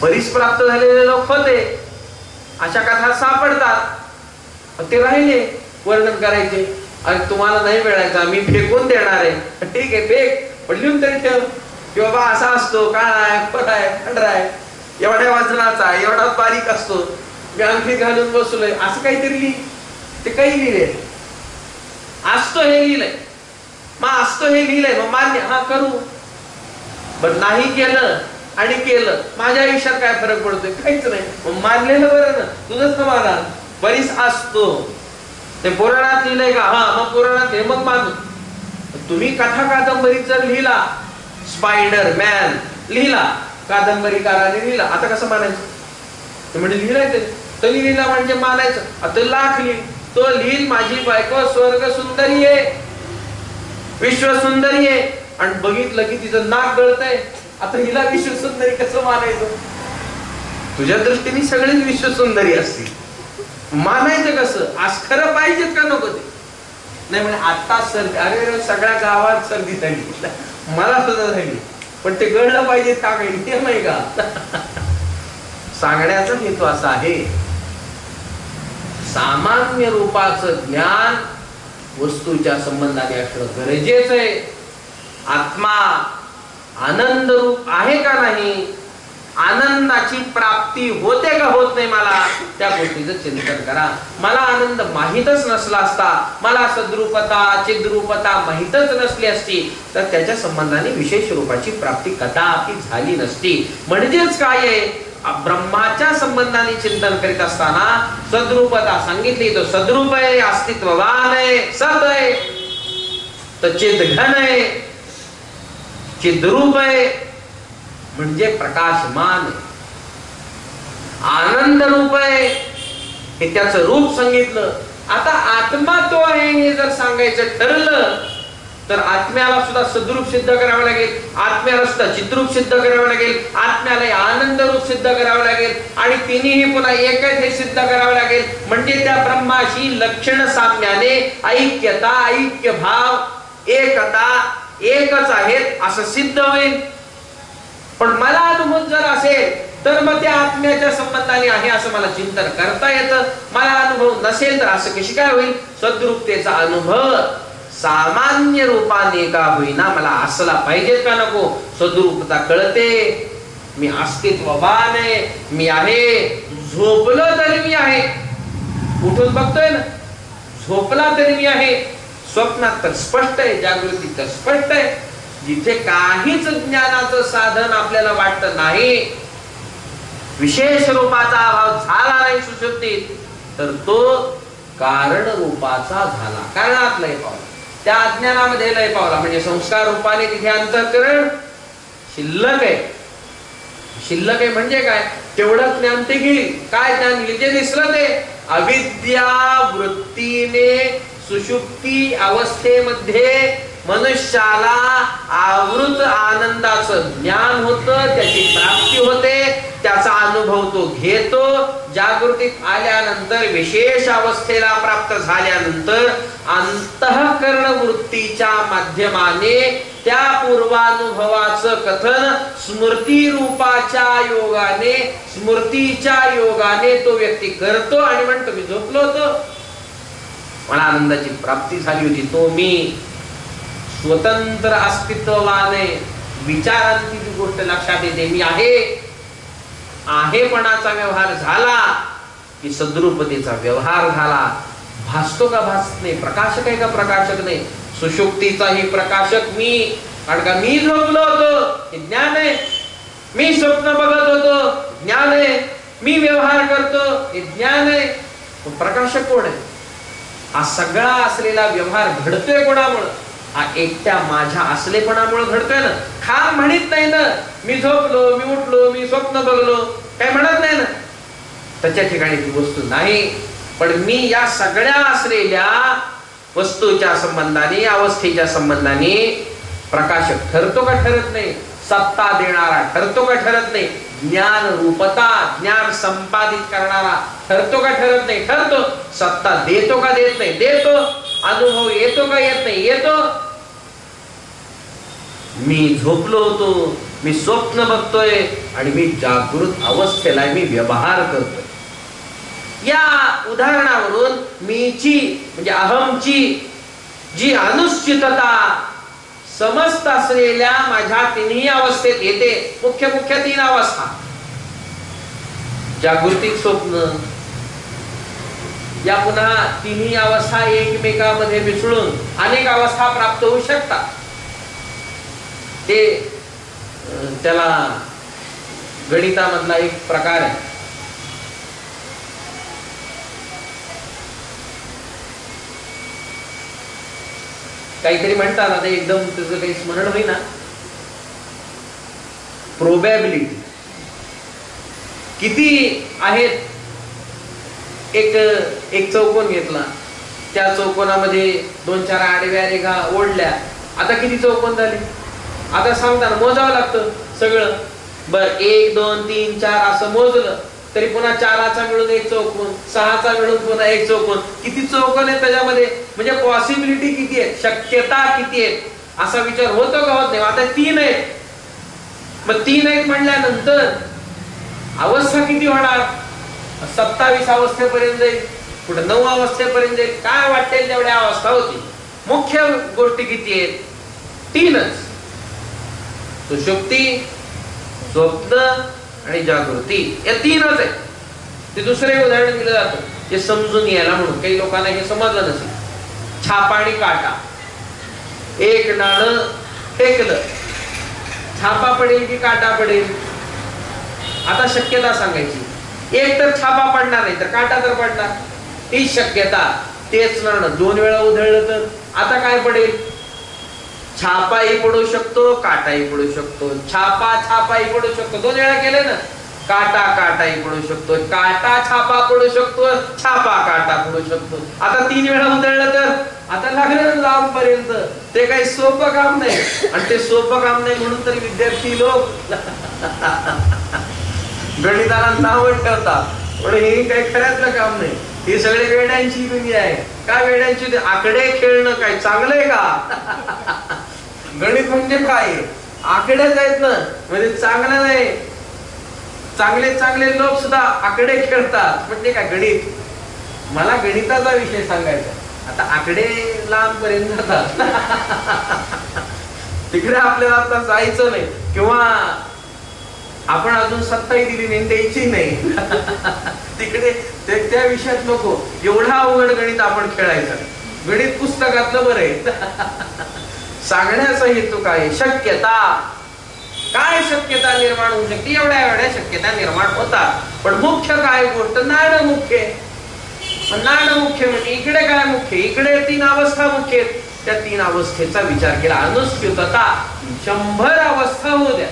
बरीच प्राप्त झालेले लोक होते, अशा कथा सापडतात, ते राहिले वर्णन करायचे. आणि तुम्हाला नाही मिळायचा मी फेकून देणार आहे, ठीक आहे फेक, पण लिहून तरी ठेव की बाबा असा असतो, काळा आहे, पट आहे, पांढरा आहे, एवढ्या वजनाचा, एवढा बारीक असतो, मी अंगठी घालून बसलोय, असं काहीतरी लिहि. ते काही लिहिले असतो हे लिहिलंय, मग असतो हे लिहिलंय मग मान्य हा करू. पण नाही केलं आणि केलं, माझ्या आयुष्यात काय फरक पडतोय, काहीच नाही. मग मानलेलं बरं ना, तुझंच समाधान. बरीच असतो ते पुराणात लिहिलंय का, हा मग पुराणात हे मग मानू. तुम्ही कथा कादंबरीत जर लिहिला, स्पायडर मॅन लिहिला, कादंबरीकाराने लिहिला, आता कसं मानायचं. म्हणजे लिहिलाय ते लिहिला म्हणजे मानायचं. आता लाख लिहि, तो लिहिल माझी बायको स्वर्ग सुंदरी आहे, विश्व सुंदरी आहे, आणि बघितलं की तिचं नाक गळतंय, आता हिला विश्व सुंदरी कसं मानायचं. तुझ्या दृष्टीने सगळेच विश्व सुंदरी असतील, मानायचं कसं? आज खरं पाहिजेत का नको ते? नाही म्हणे आता सर्दी, अरे सगळ्या गावात सर्दी झाली, मला सुद्धा झाली, पण ते कळलं पाहिजे का? काही नियम आहे का? सांगण्याचा हेतू असा आहे, सामान्य रूपाचं ज्ञान वस्तूच्या संबंधाने असणं गरजेचं आहे. आत्मा आनंद रूप आहे का नाही, आनंदाची प्राप्ती होते का होत नाही, मला त्या गोष्टीचं चिंतन करा. मला आनंद माहीतच नसला असता, मला सद्रूपता चिद्रूपता माहीतच नसली असती, तर त्याच्या संबंधाने विशेष रूपाची प्राप्ती कदापि झाली नसती. म्हणजेच काय आहे, ब्रह्माच्या संबंधाने चिंतन करीत असताना सद्रूपता सांगितली, तो सद्रूप आहे, अस्तित्ववान आहे, सत आहे, तर चिद्घन आहे, चिद्रूप आहे, म्हणजे प्रकाशमान आहे, आनंद रूप आहे, हे त्याचं रूप सांगितलं. आता आत्मा तो आहे हे जर सांगायचं ठरलं, तर आत्म्याला सुद्धा सद्रूप सिद्ध करावं लागेल, आत्म्याला सुद्धा चिद्रूप सिद्ध करावं लागेल, आत्म्याला आनंद रूप सिद्ध करावं लागेल, आणि तिन्ही पुन्हा एकच हे सिद्ध करावं लागेल. म्हणजे त्या ब्रह्माशी लक्षण साम्याने ऐक्यता, ऐक्य भाव, एकता, एकच आहेत असं सिद्ध होईल. पण मला अनुभव जर असेल तर मग त्या आत्म्याच्या संबंधाने आहे असं मला चिंतन करता येतं. मला अनुभव नसेल तर असं कशी काय होईल? सद्रूपतेचा अनुभव सामान्य रूपाने का होईना मला असला पाहिजे का नको? सद्रूपता कळते, मी अस्तित्ववान आहे, मी आहे, झोपलो तरी मी आहे, उठून बघतोय ना, झोपला तरी मी आहे. स्वप्नात तर स्पष्ट आहे, जागृतीत तर स्पष्ट आहे. जिथे काहीच ज्ञानाचं साधन आपल्याला वाटत नाही, विशेष रूपाचा अभाव झाला नाही सुषुप्तीत, तर तो कारण रूपाचा झाला, कारणात लय पावला, त्या अज्ञानामध्ये लय पावला. म्हणजे संस्कार रूपाने तिथे अंतःकरण शिल्लक आहे. शिल्लक आहे म्हणजे काय? तेवढं ज्ञान ते घेईल. काय ज्ञान घेईल? जे दिसलं ते अविद्या वृत्तीने सुषुप्ती अवस्थेमध्ये मनुष्याला आवृत आनंदाचं ज्ञान होतं, त्याची प्राप्ती होते, त्याचा अनुभव तो घेतो. जागृतीत आल्यानंतर, विशेष अवस्थेला प्राप्त झाल्यानंतर अंतःकरण वृत्तीच्या माध्यमाने त्या पूर्वानुभवाचं कथन स्मृती रूपाच्या योगाने, स्मृतीच्या योगाने तो व्यक्ती करतो आणि म्हणतो, मी झोपलो होतो, मला आनंदाची प्राप्ती झाली होती, तो मी स्वतंत्र अस्तित्ववाने. विचारांची जी गोष्ट लक्षात येते, मी आहेपणाचा व्यवहार झाला की सद्रूपतेचा व्यवहार झाला. भासतो का? भासत नाही. प्रकाशक आहे का? प्रकाशक नाही. सुषुप्तीचाही प्रकाशक मी, कारण का मी झोपलो होतो हे ज्ञान आहे, मी स्वप्न बघत होतो ज्ञान आहे, मी व्यवहार करतो हे ज्ञान आहे. प्रकाशक कोण आहे? हा सगळा असलेला व्यवहार घडतोय कोणामुळे? हा एकट्या माझ्या असलेपणामुळे घडतोय ना. खा म्हणत नाही ना, मी झोपलो, मी उठलो, मी स्वप्न बघलो, काय म्हणत नाही ना. त्याच्या ठिकाणी ती वस्तू नाही. पण मी या सगळ्या असलेल्या वस्तूच्या संबंधाने, अवस्थेच्या संबंधाने प्रकाशक ठरतो का ठरत नाही? सत्ता देणारा ठरतो का ठरत नाही? ज्ञान रूपता, ज्ञान संपादित करणारा ठरतो का ठरत नाही? ठरतो. सत्ता देतो का देत नाही? देतो. अनुभव येतो का येत नाही? येतो. मी झोपलो होतो, मी स्वप्न बघतोय आणि मी जागृत अवस्थेला मी व्यवहार करतोय. या उदाहरणावरून मीची म्हणजे अहमची जी अनुश्चितता समस्त असलेल्या माझ्या तिन्ही अवस्थेत येते. मुख्य तीन अवस्था, जागृतिक, स्वप्न, या पुन्हा तिन्ही अवस्था एकमेकांमध्ये मिसळून अनेक अवस्था प्राप्त होऊ शकतात. ते त्याला गणितामधला एक प्रकार आहे. काहीतरी म्हणतात, आता एकदम त्याचं काही स्मरण होईना. प्रोबॅबिलिटी किती आहेत? एक चौकोन घेतला, त्या चौकोनामध्ये 2-4 आडव्या रेघा ओढल्या, आता किती चौकोन झाले? आता सांगताना मोजावं लागतं सगळं. बर 1 2 3 4 असं मोजलं, तरी पुन्हा 4चा मिळून एक चौकोन, 6चा मिळून पुन्हा एक चौकोन. किती चौकोन आहे त्याच्यामध्ये, म्हणजे पॉसिबिलिटी किती आहे, शक्यता किती आहे, असा विचार होतो का होत नाही. आता 3 आहेत, मग 3 आहेत म्हणल्यानंतर अवस्था किती होणार, 27 अवस्थेपर्यंत जाईल, कुठे 9 अवस्थेपर्यंत जाईल, काय वाटेल तेवढ्या अवस्था होती. मुख्य गोष्टी किती आहेत, 3च. सुषुप्ती, स्वप्न आणि जागृती, या 3च आहे. ते दुसरे उदाहरण दिलं जातं जे समजून यायला म्हणून. काही लोकांना हे समजलं नसेल. छापा आणि काटा, एक नाणं फेकलं, छापा पडेल की काटा पडेल. आता शक्यता सांगायची, एक तर छापा पडणार नाही तर काटा तर पडणार, ही शक्यता. तेच नाणं 2 वेळा उधळलं तर आता काय पडेल, छापाही पडू शकतो, काटाही पडू शकतो. छापा छापाही पडू शकतो, 2 वेळा केले ना. काटा काटाही पडू शकतो, काटा छापा पडू शकतो, छापा काटा पडू शकतो. आता 3 वेळा उधळलं तर आता लागलं लांब पर्यंत. ते काही सोपं काम नाही, आणि ते सोपं काम नाही म्हणून तरी विद्यार्थी लोक गणिताला नाव ठेवतात, पण हे काही खऱ्यातलं काम नाही. ही सगळे वेड्यांची दुनिया आहे. काय वेड्यांची, आकडे खेळणं काय चांगलंय का? गणित म्हणजे काय, आकडेच आहेत ना, म्हणजे चांगलं नाही. चांगले चांगले लोक सुद्धा आकडे खेळतात, म्हणजे काय गणित. मला गणिताचा विषय सांगायचा. आता आकडे लांब पर्यंत जातात. तिकडे आपल्याला आता जायचं नाही, किंवा आपण अजून सत्ताही दिली नाही, द्यायची नाही. तिकडे त्या विषयात नको. एवढा अवघड गणित आपण खेळायचं. गणित पुस्तकातलं बरं आहे. सांगण्याचा हेतू काय, शक्यता. काय शक्यता निर्माण होऊ शकते, एवढ्या शक्यता निर्माण होतात. पण मुख्य काय गोष्ट, नाणं मुख्य. नाणं मुख्य म्हणजे इकडे काय मुख्य, इकडे 3 अवस्था मुख्य. त्या 3 अवस्थेचा विचार केला. अनुस्यूतता, 100 अवस्था होऊ द्या.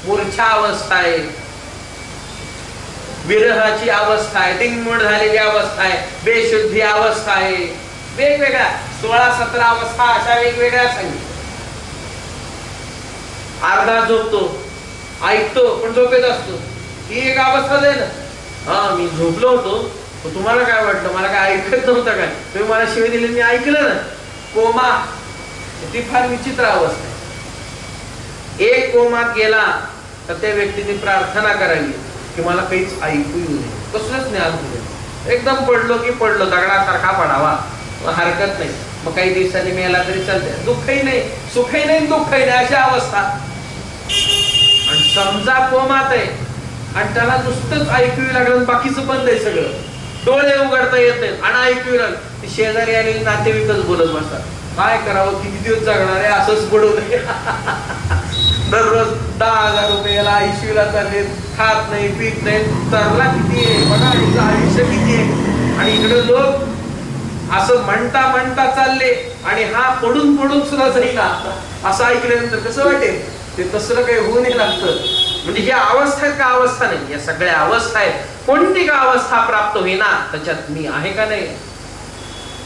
मूर्छा अवस्था आहे, विरहाची अवस्था आहे, दिंगमूड झालेली अवस्था आहे, बेशुद्धी अवस्था आहे, वेगवेगळ्या 16-17 अवस्था अशा वेगवेगळ्या सांगितल्या. अर्धा झोपतो, ऐकतो पण झोपेत असतो, ही एक अवस्था आहे ना. हा, मी झोपलो होतो, तुम्हाला काय वाटलं, मला काय ऐकत नव्हतं काय, तुम्ही मला शिवाय दिली, मी ऐकलं ना. कोमा, ती फार विचित्र अवस्था आहे. एक कोमात गेला तर त्या व्यक्तीने प्रार्थना करावी की मला काहीच ऐकू येऊ नये, कसलंच ज्ञान होऊ नये. एकदम पडलो की पडलो, दगडासारखा पडावा, हरकत नाही. मग काही दिवसांनी मेला तरी चालते, दुःखही नाही, सुखही नाही, दुःखही नाही, अशा अवस्था. आणि समजा कोमात आहे आणि त्याला नुसतंच ऐकू लागलं, बाकीचं बंद आहे सगळं, डोळे उघडता येत नाहीत आणि ऐकू लागलं. शेजारी आलेले नातेवाईकच बोलत बसतात, काय करावं, किती दिवस जगणार आहे, असंच पडू नये. दररोज 10,000 रुपयाला आयुष्याला चालले, खात नाही, पीत नाही, तरला किती आहे बघा, आयुष्य किती आहे. आणि इकडे लोक असं म्हणता म्हणता चालले, आणि हा पडून पडून सुद्धा जाईना. असं ऐकल्यानंतर कसं वाटेल, ते तसं काही होऊ नये लागतं. म्हणजे या अवस्था आहेत का, अवस्था नाही, या सगळ्या अवस्था आहेत. कोणती का अवस्था प्राप्त होईना, त्याच्यात मी आहे का नाही,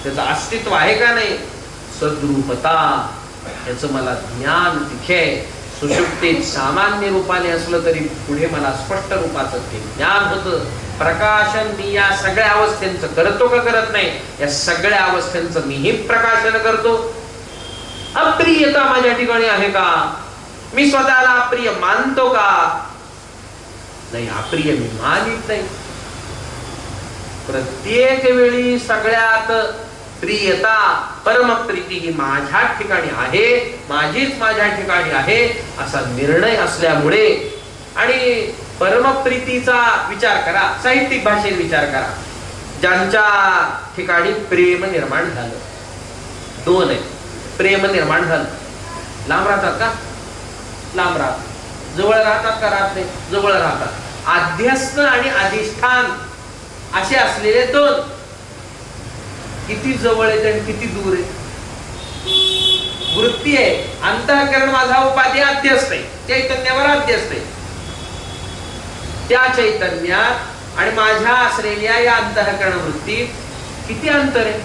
त्याचं अस्तित्व आहे का नाही, सद्रूपता, याचं मला ज्ञान तिथे. सुषुप्तीत सामान्य रूपाने असलं तरी पुढे मला स्पष्ट रूपाचं ते ज्ञान होतं. प्रकाशन मी या सगळ्या अवस्थेंचं करतो का करत नाही, या सगळ्या अवस्थेंचं मीही प्रकाशन करतो. अप्रियता माझ्या ठिकाणी आहे का, मी स्वतःला अप्रिय मानतो का, नाही, अप्रिय मी मानित नाही. प्रत्येक वेळी सगळ्यात प्रियता, परमप्रीती ही माझ्या ठिकाणी आहे, माझीच माझ्या ठिकाणी आहे असा निर्णय असल्यामुळे. आणि परमप्रीतीचा विचार करा, साहित्यिक भाषेत विचार करा. ज्यांच्या ठिकाणी प्रेम निर्माण झालं, 2 आहे. प्रेम निर्माण झालं, लांब राहतात का, लांब राहतात. जवळ राहतात का, राहत नाही, जवळ राहतात. आध्यस्थ आणि अधिष्ठान असे असलेले 2. किती जवळ आहे आणि किती दूर आहे. वृत्ती आहे, अंतःकरण माझा उपाधी अध्यस्त आहे, चैतन्यावर अध्यस्त आहे. त्या चैतन्यात आणि माझ्या असलेल्या या अंतःकरण वृत्तीत किती अंतर आहे.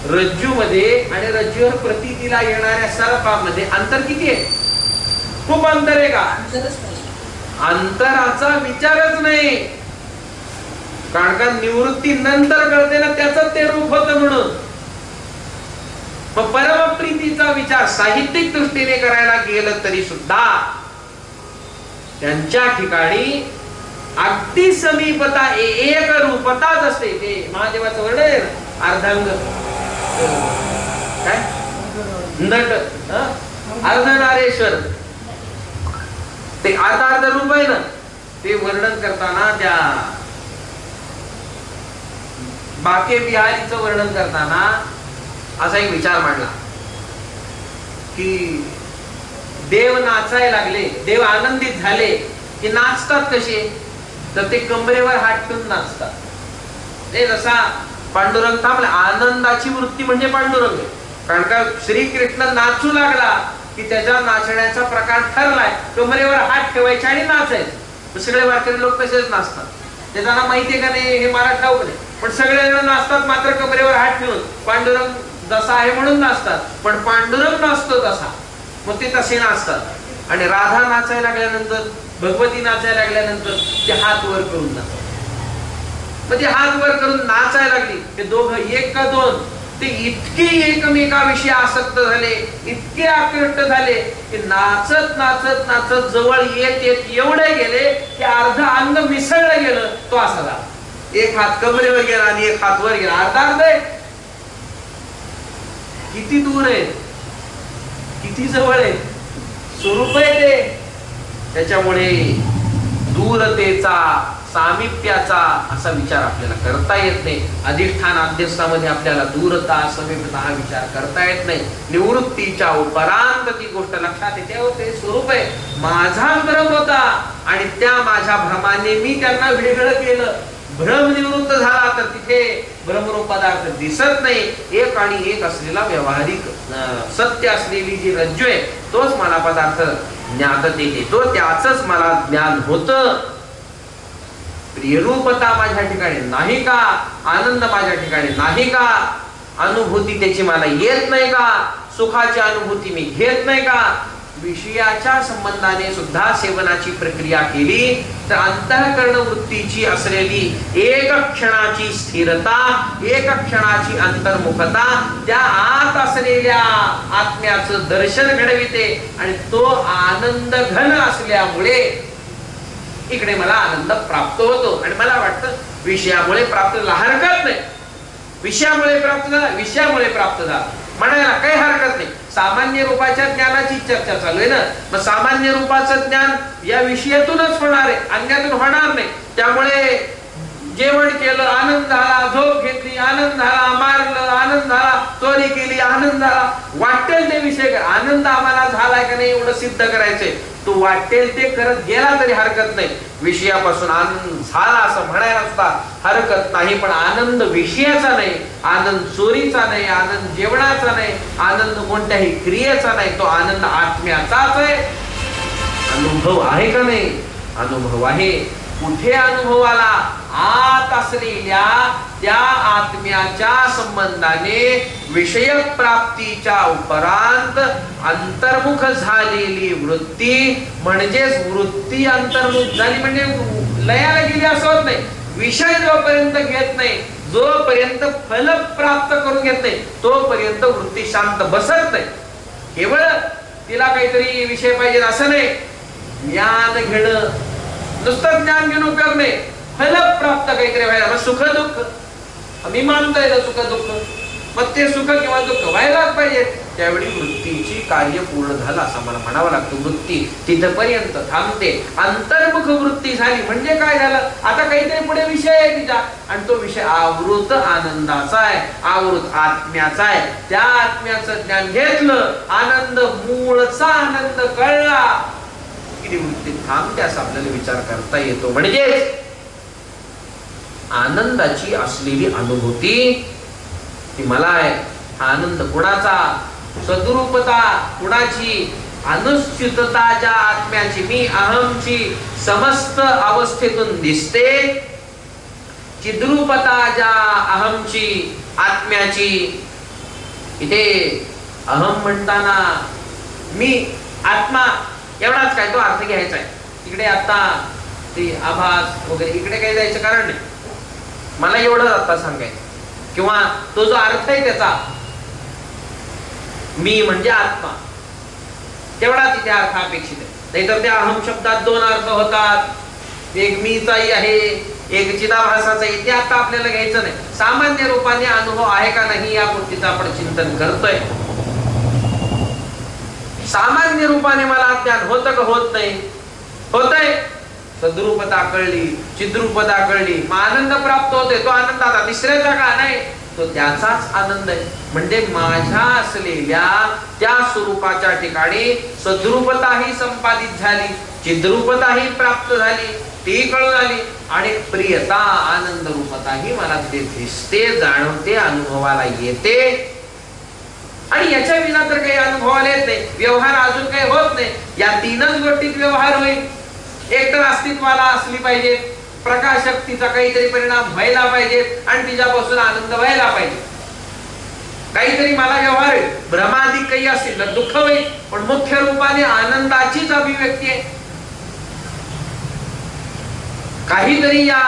रज्जू मध्ये आणि रज्जूवर प्रतीतीला येणाऱ्या सर्पामध्ये अंतर किती आहे, खूप अंतर आहे का, अंतराचा विचारच नाही. कारण का निवृत्ती नंतर कळते ना, त्याच ते रूप होतं म्हणून. मग परमप्रीतीचा विचार साहित्यिक दृष्टीने करायला गेलं तरी सुद्धा त्यांच्या ठिकाणी अगदी समीपता एक रूपताच असते. ते महादेवाचं वर्णन आहे ना, अर्धांग काय नट अर्धनारेश्वर, ते अर्ध रूप आहे ना, ते वर्णन करताना त्या बाके बिहारीचं वर्णन करताना असा एक विचार मांडला की देव नाचायला लागले, देव आनंदित झाले की नाचतात कसे, तर ते कमरेवर हात ठेवून नाचतात. ते जसा पांडुरंग थांबला, आनंदाची वृत्ती म्हणजे पांडुरंग. कारण का श्रीकृष्ण नाचू लागला की त्याच्या नाचण्याचा प्रकार ठरलाय, कमरेवर हात ठेवायचे आणि नाचायचे. सगळे वारकरी लोक तसेच नाचतात. ते त्यांना माहितीये का नाही हे मला ठाऊक नाही, पण सगळे जण नाचतात मात्र कमरेवर हात ठेवून. पांडुरंग जसा आहे म्हणून नाचतात, पण पांडुरंग नाचतो तसा, मग ते तसे नाचतात. आणि राधा नाचायला लागल्यानंतर, भगवती नाचायला लागल्यानंतर ते हात वर करून नाचतात. मग ते हात वर करून नाचायला लागली. ते दोघं एक का दोन, ते इतके एकमेकाविषयी आसक्त झाले, इतके आकृष्ट झाले की नाचत नाचत नाचत जवळ येत येत एवढे गेले की अर्ध अंग मिसळलं गेलं. तो असा झाला, एक हात कमरेवर गेला आणि एक हात वर गेला. अर्धा अर्ध आहे. किती दूर आहे, किती जवळ आहे, स्वरूप आहे ते. त्याच्यामुळे दूरतेचा, सामिप्याचा असा विचार आपल्याला करता येत नाही. अधिष्ठान अध्यस्थामध्ये आपल्याला दूरता, समीपता हा विचार करता येत नाही. निवृत्तीच्या उपरांत ती गोष्ट लक्षात येते, ते स्वरूप आहे. माझा भ्रम होता आणि त्या माझ्या भ्रमाने मी त्यांना वेगळं केलं. भ्रम निवृत्त झाला तर तिथे ब्रह्मरूप पदार्थ दिसत नाही. एक आणि एक असलेला व्यावहारिक सत्य असलेली जी रज्जू आहे तोच मला पदार्थ ज्ञात देते, तो त्याच मला ज्ञान होतं. प्रियरूपता माझ्या ठिकाणी नाही का, आनंद माझ्या ठिकाणी नाही का, अनुभूती त्याची मला येत नाही का, सुखाची अनुभूती मी घेत नाही का. विषयाच्या संबंधाने सुद्धा सेवनाची प्रक्रिया केली तर अंतःकरण वृत्तीची असलेली एक क्षणाची स्थिरता, एक क्षणाची अंतर्मुखता त्या आत असलेल्या आत्म्याचं दर्शन घडविते. आणि तो आनंद घन असल्यामुळे इकडे मला आनंद प्राप्त होतो. आणि मला वाटतं विषयामुळे प्राप्त झाला हरकत नाही, विषयामुळे प्राप्त झाला, विषयामुळे प्राप्त झाला म्हणायला काही हरकत नाही. सामान्य रूपाच्या ज्ञानाची चर्चा चालू आहे ना, मग सामान्य रूपाचं ज्ञान या विषयातूनच होणार आहे, अन्यातून होणार नाही. त्यामुळे जेवण केलं आनंद झाला, झोप घेतली आनंद झाला, मारलं आनंद झाला, चोरी केली आनंद झाला, वाटेल ते विषय आनंद आम्हाला झालाय का नाही एवढं सिद्ध करायचंय. तो वाटेल ते करत गेला तरी हरकत नाही. विषयापासून आनंद झाला असं म्हणायला सुद्धा हरकत नाही. पण आनंद विषयाचा नाही, आनंद चोरीचा नाही, आनंद जेवणाचा नाही, आनंद कोणत्याही क्रियेचा नाही, तो आनंद आत्म्याचाच आहे. अनुभव आहे का नाही, अनुभव आहे. कुठे अनुभव आला, आत असलेल्या त्या आत्म्याच्या संबंधाने विषय प्राप्तीच्या उपरांत अंतर्मुख झालेली वृत्ती, म्हणजेच वृत्ती अंतर्मुख झाली म्हणजे लयाला गेली असं होत नाही. विषय जोपर्यंत घेत नाही, जोपर्यंत फल प्राप्त करून घेत नाही, तोपर्यंत वृत्ती शांत बसत नाही. केवळ तिला काहीतरी विषय पाहिजे असं नाही. ज्ञान घेणं, नुसतं ज्ञान घेऊन उपयोग नाही, फल प्राप्त काहीतरी व्हायला. सुख दुःख मी मानतोय ना, सुख दुःख, मग ते सुख किंवा दुःख व्हायलाच पाहिजे. त्यावेळी वृत्तीची कार्य पूर्ण झालं असं मला म्हणावं लागतं. वृत्ती तिथपर्यंत थांबते. अंतर्मुख वृत्ती झाली म्हणजे काय झालं, आता काहीतरी पुढे विषय आहे तिचा, आणि तो विषय आवृत आनंदाचा आहे, आवृत आत्म्याचा आहे. त्या आत्म्याचं ज्ञान घेतलं, आनंद मूळचा आनंद कळला की वृत्ती थांबते असं आपल्याला विचार करता येतो. म्हणजेच आनंदाची असलेली अनुभूती ती मला आहे. आनंद कुणाचा, सद्रूपता कुणाची, अनुच्युतता ज्या आत्म्याची, मी अहमची समस्त अवस्थेतून दिसते. चिद्रूपता ज्या अहमची, आत्म्याची. इथे अहम म्हणताना मी आत्मा एवढाच काय तो अर्थ घ्यायचा आहे. इकडे आता ते आभास वगैरे इकडे काही जायचं कारण नाही. मला एवढंच आता सांगायचं, किंवा तो जो अर्थ आहे त्याचा, मी म्हणजे आत्मा, तेवढा तिथे अर्थ अपेक्षित आहे. नाहीतर त्या अहम शब्दात दोन अर्थ होतात, एक मीचाही आहे, एक चिदाभासाचाही. ते आता आपल्याला घ्यायचं नाही. सामान्य रूपाने अनुभव आहे का नाही या गोष्टीचं आपण चिंतन करतोय. सामान्य रूपाने मला ज्ञान होतं का होत नाही? होतंय. सद्रूपता कळली, चिद्रूपता कळली, मग आनंद प्राप्त होते. तो आनंद आता तिसऱ्याचा का नाही, तो त्याचाच आनंद आहे. म्हणजे माझ्या असलेल्या त्या स्वरूपाच्या ठिकाणी सद्रूपताही संपादित झाली, चिद्रूपताही प्राप्त झाली, ती कळून आली, आणि प्रियता आनंद रूपताही मला ते दिसते, जाणवते, अनुभवाला येते. आणि याच्या विना तर काही अनुभवाला येत नाही. व्यवहार अजून काही होत नाही. या तीनच गोष्टीत व्यवहार होईल. एक तर अस्तित्वाला असली पाहिजे, प्रकाशक तिचा काहीतरी परिणाम व्हायला पाहिजे, आणि तिच्यापासून आनंद व्हायला पाहिजे. काहीतरी मला व्यवहार आहे, भ्रमाधिक काही असेल तर दुःख होईल, पण मुख्य रूपाने आनंदाचीच अभिव्यक्ती आहे. काहीतरी या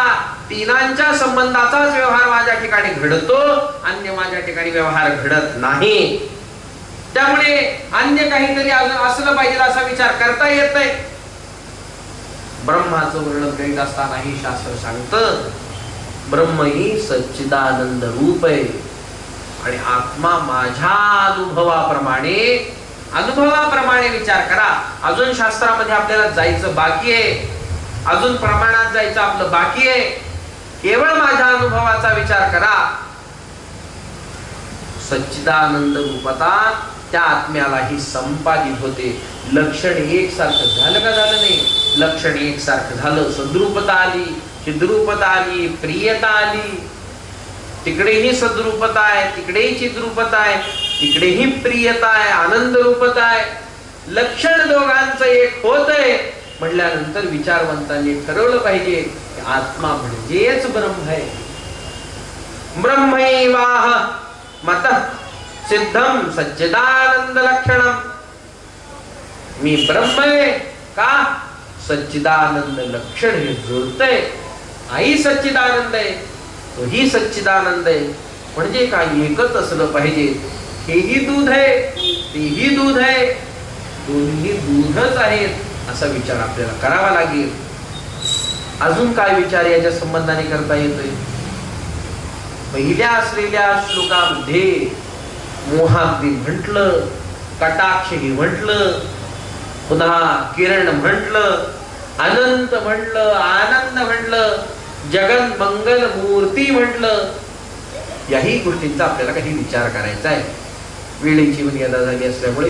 तीनांच्या संबंधाचाच व्यवहार माझ्या ठिकाणी घडतो, अन्य माझ्या ठिकाणी व्यवहार घडत नाही. त्यामुळे अन्य काहीतरी अजून असलं पाहिजे असा विचार करता येत नाही. ब्रह्माचं वर्णन करीत असतानाही शास्त्र सांगतं, ब्रह्म ही सच्चिदानंद रूप आहे, आणि आत्मा माझ्या अनुभवाप्रमाणे विचार करा. अजून शास्त्रामध्ये आपल्याला जायचं बाकी आहे, अजून प्रमाणात जायचं आपलं बाकी आहे. केवळ माझ्या अनुभवाचा विचार करा. सच्चिदानंद रूपता त्या आत्म्यालाही संपादित होते. लक्षण एकसारखं झालं का झालं नाही? लक्षण एकसारखं झालं. सद्रूपता आली, चिद्रूपता आली, प्रियता आली. तिकडेही सद्रूपता आहे, तिकडेही चिद्रूपता आहे, तिकडेही प्रियता आहे, आनंद रूपता आहे. लक्षण दोघांचं एक होत आहे म्हटल्यानंतर विचारवंतांनी ठरवलं पाहिजे की आत्मा म्हणजेच ब्रह्म आहे. ब्रह्मैवाह मतः सिद्धम सच्चिदानंद लक्षणम. मी ब्रह्म आहे का? सच्चिदानंद लक्षण हे जुळतंय. आई सच्चिदानंद आहे, तोही सच्चिदानंद आहे. म्हणजे काय? एकच असलं पाहिजे. हेही दूध आहे, तेही दूध आहे, दोन्ही दूधच आहेत असा विचार आपल्याला करावा लागेल. अजून काय विचार याच्या संबंधाने करता येतोय? पहिल्या असलेल्या श्लोकामध्ये मोहाग्नी म्हटलं, कटाक्षही म्हटलं, पुन्हा किरण म्हटलं, अनंत म्हटलं, आनंद म्हटलं, जगन मंगल मूर्ती म्हटलं. याही गोष्टींचा आपल्याला काही विचार करायचा आहे. वेळेची मर्यादा झाली असल्यामुळे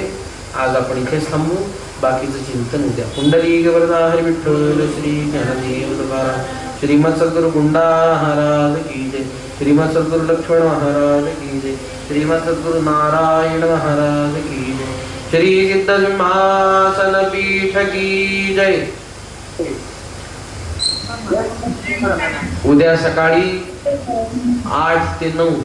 आज आपण इथेच थांबू. बाकीचं चिंतन उद्या. पुंडलिक वरदा हरी विठ्ठल श्री ज्ञानदेव तुकाराम. श्रीमद सद्गुरु गुंडा महाराज की जय. श्रीमद सद्गुरु लक्ष्मण महाराज की जय. श्रीमद सद्गुरु नारायण महाराज की जय. श्री सिद्ध सिंहासन पीठ की जय. उद्या सकाळी 8 ते 9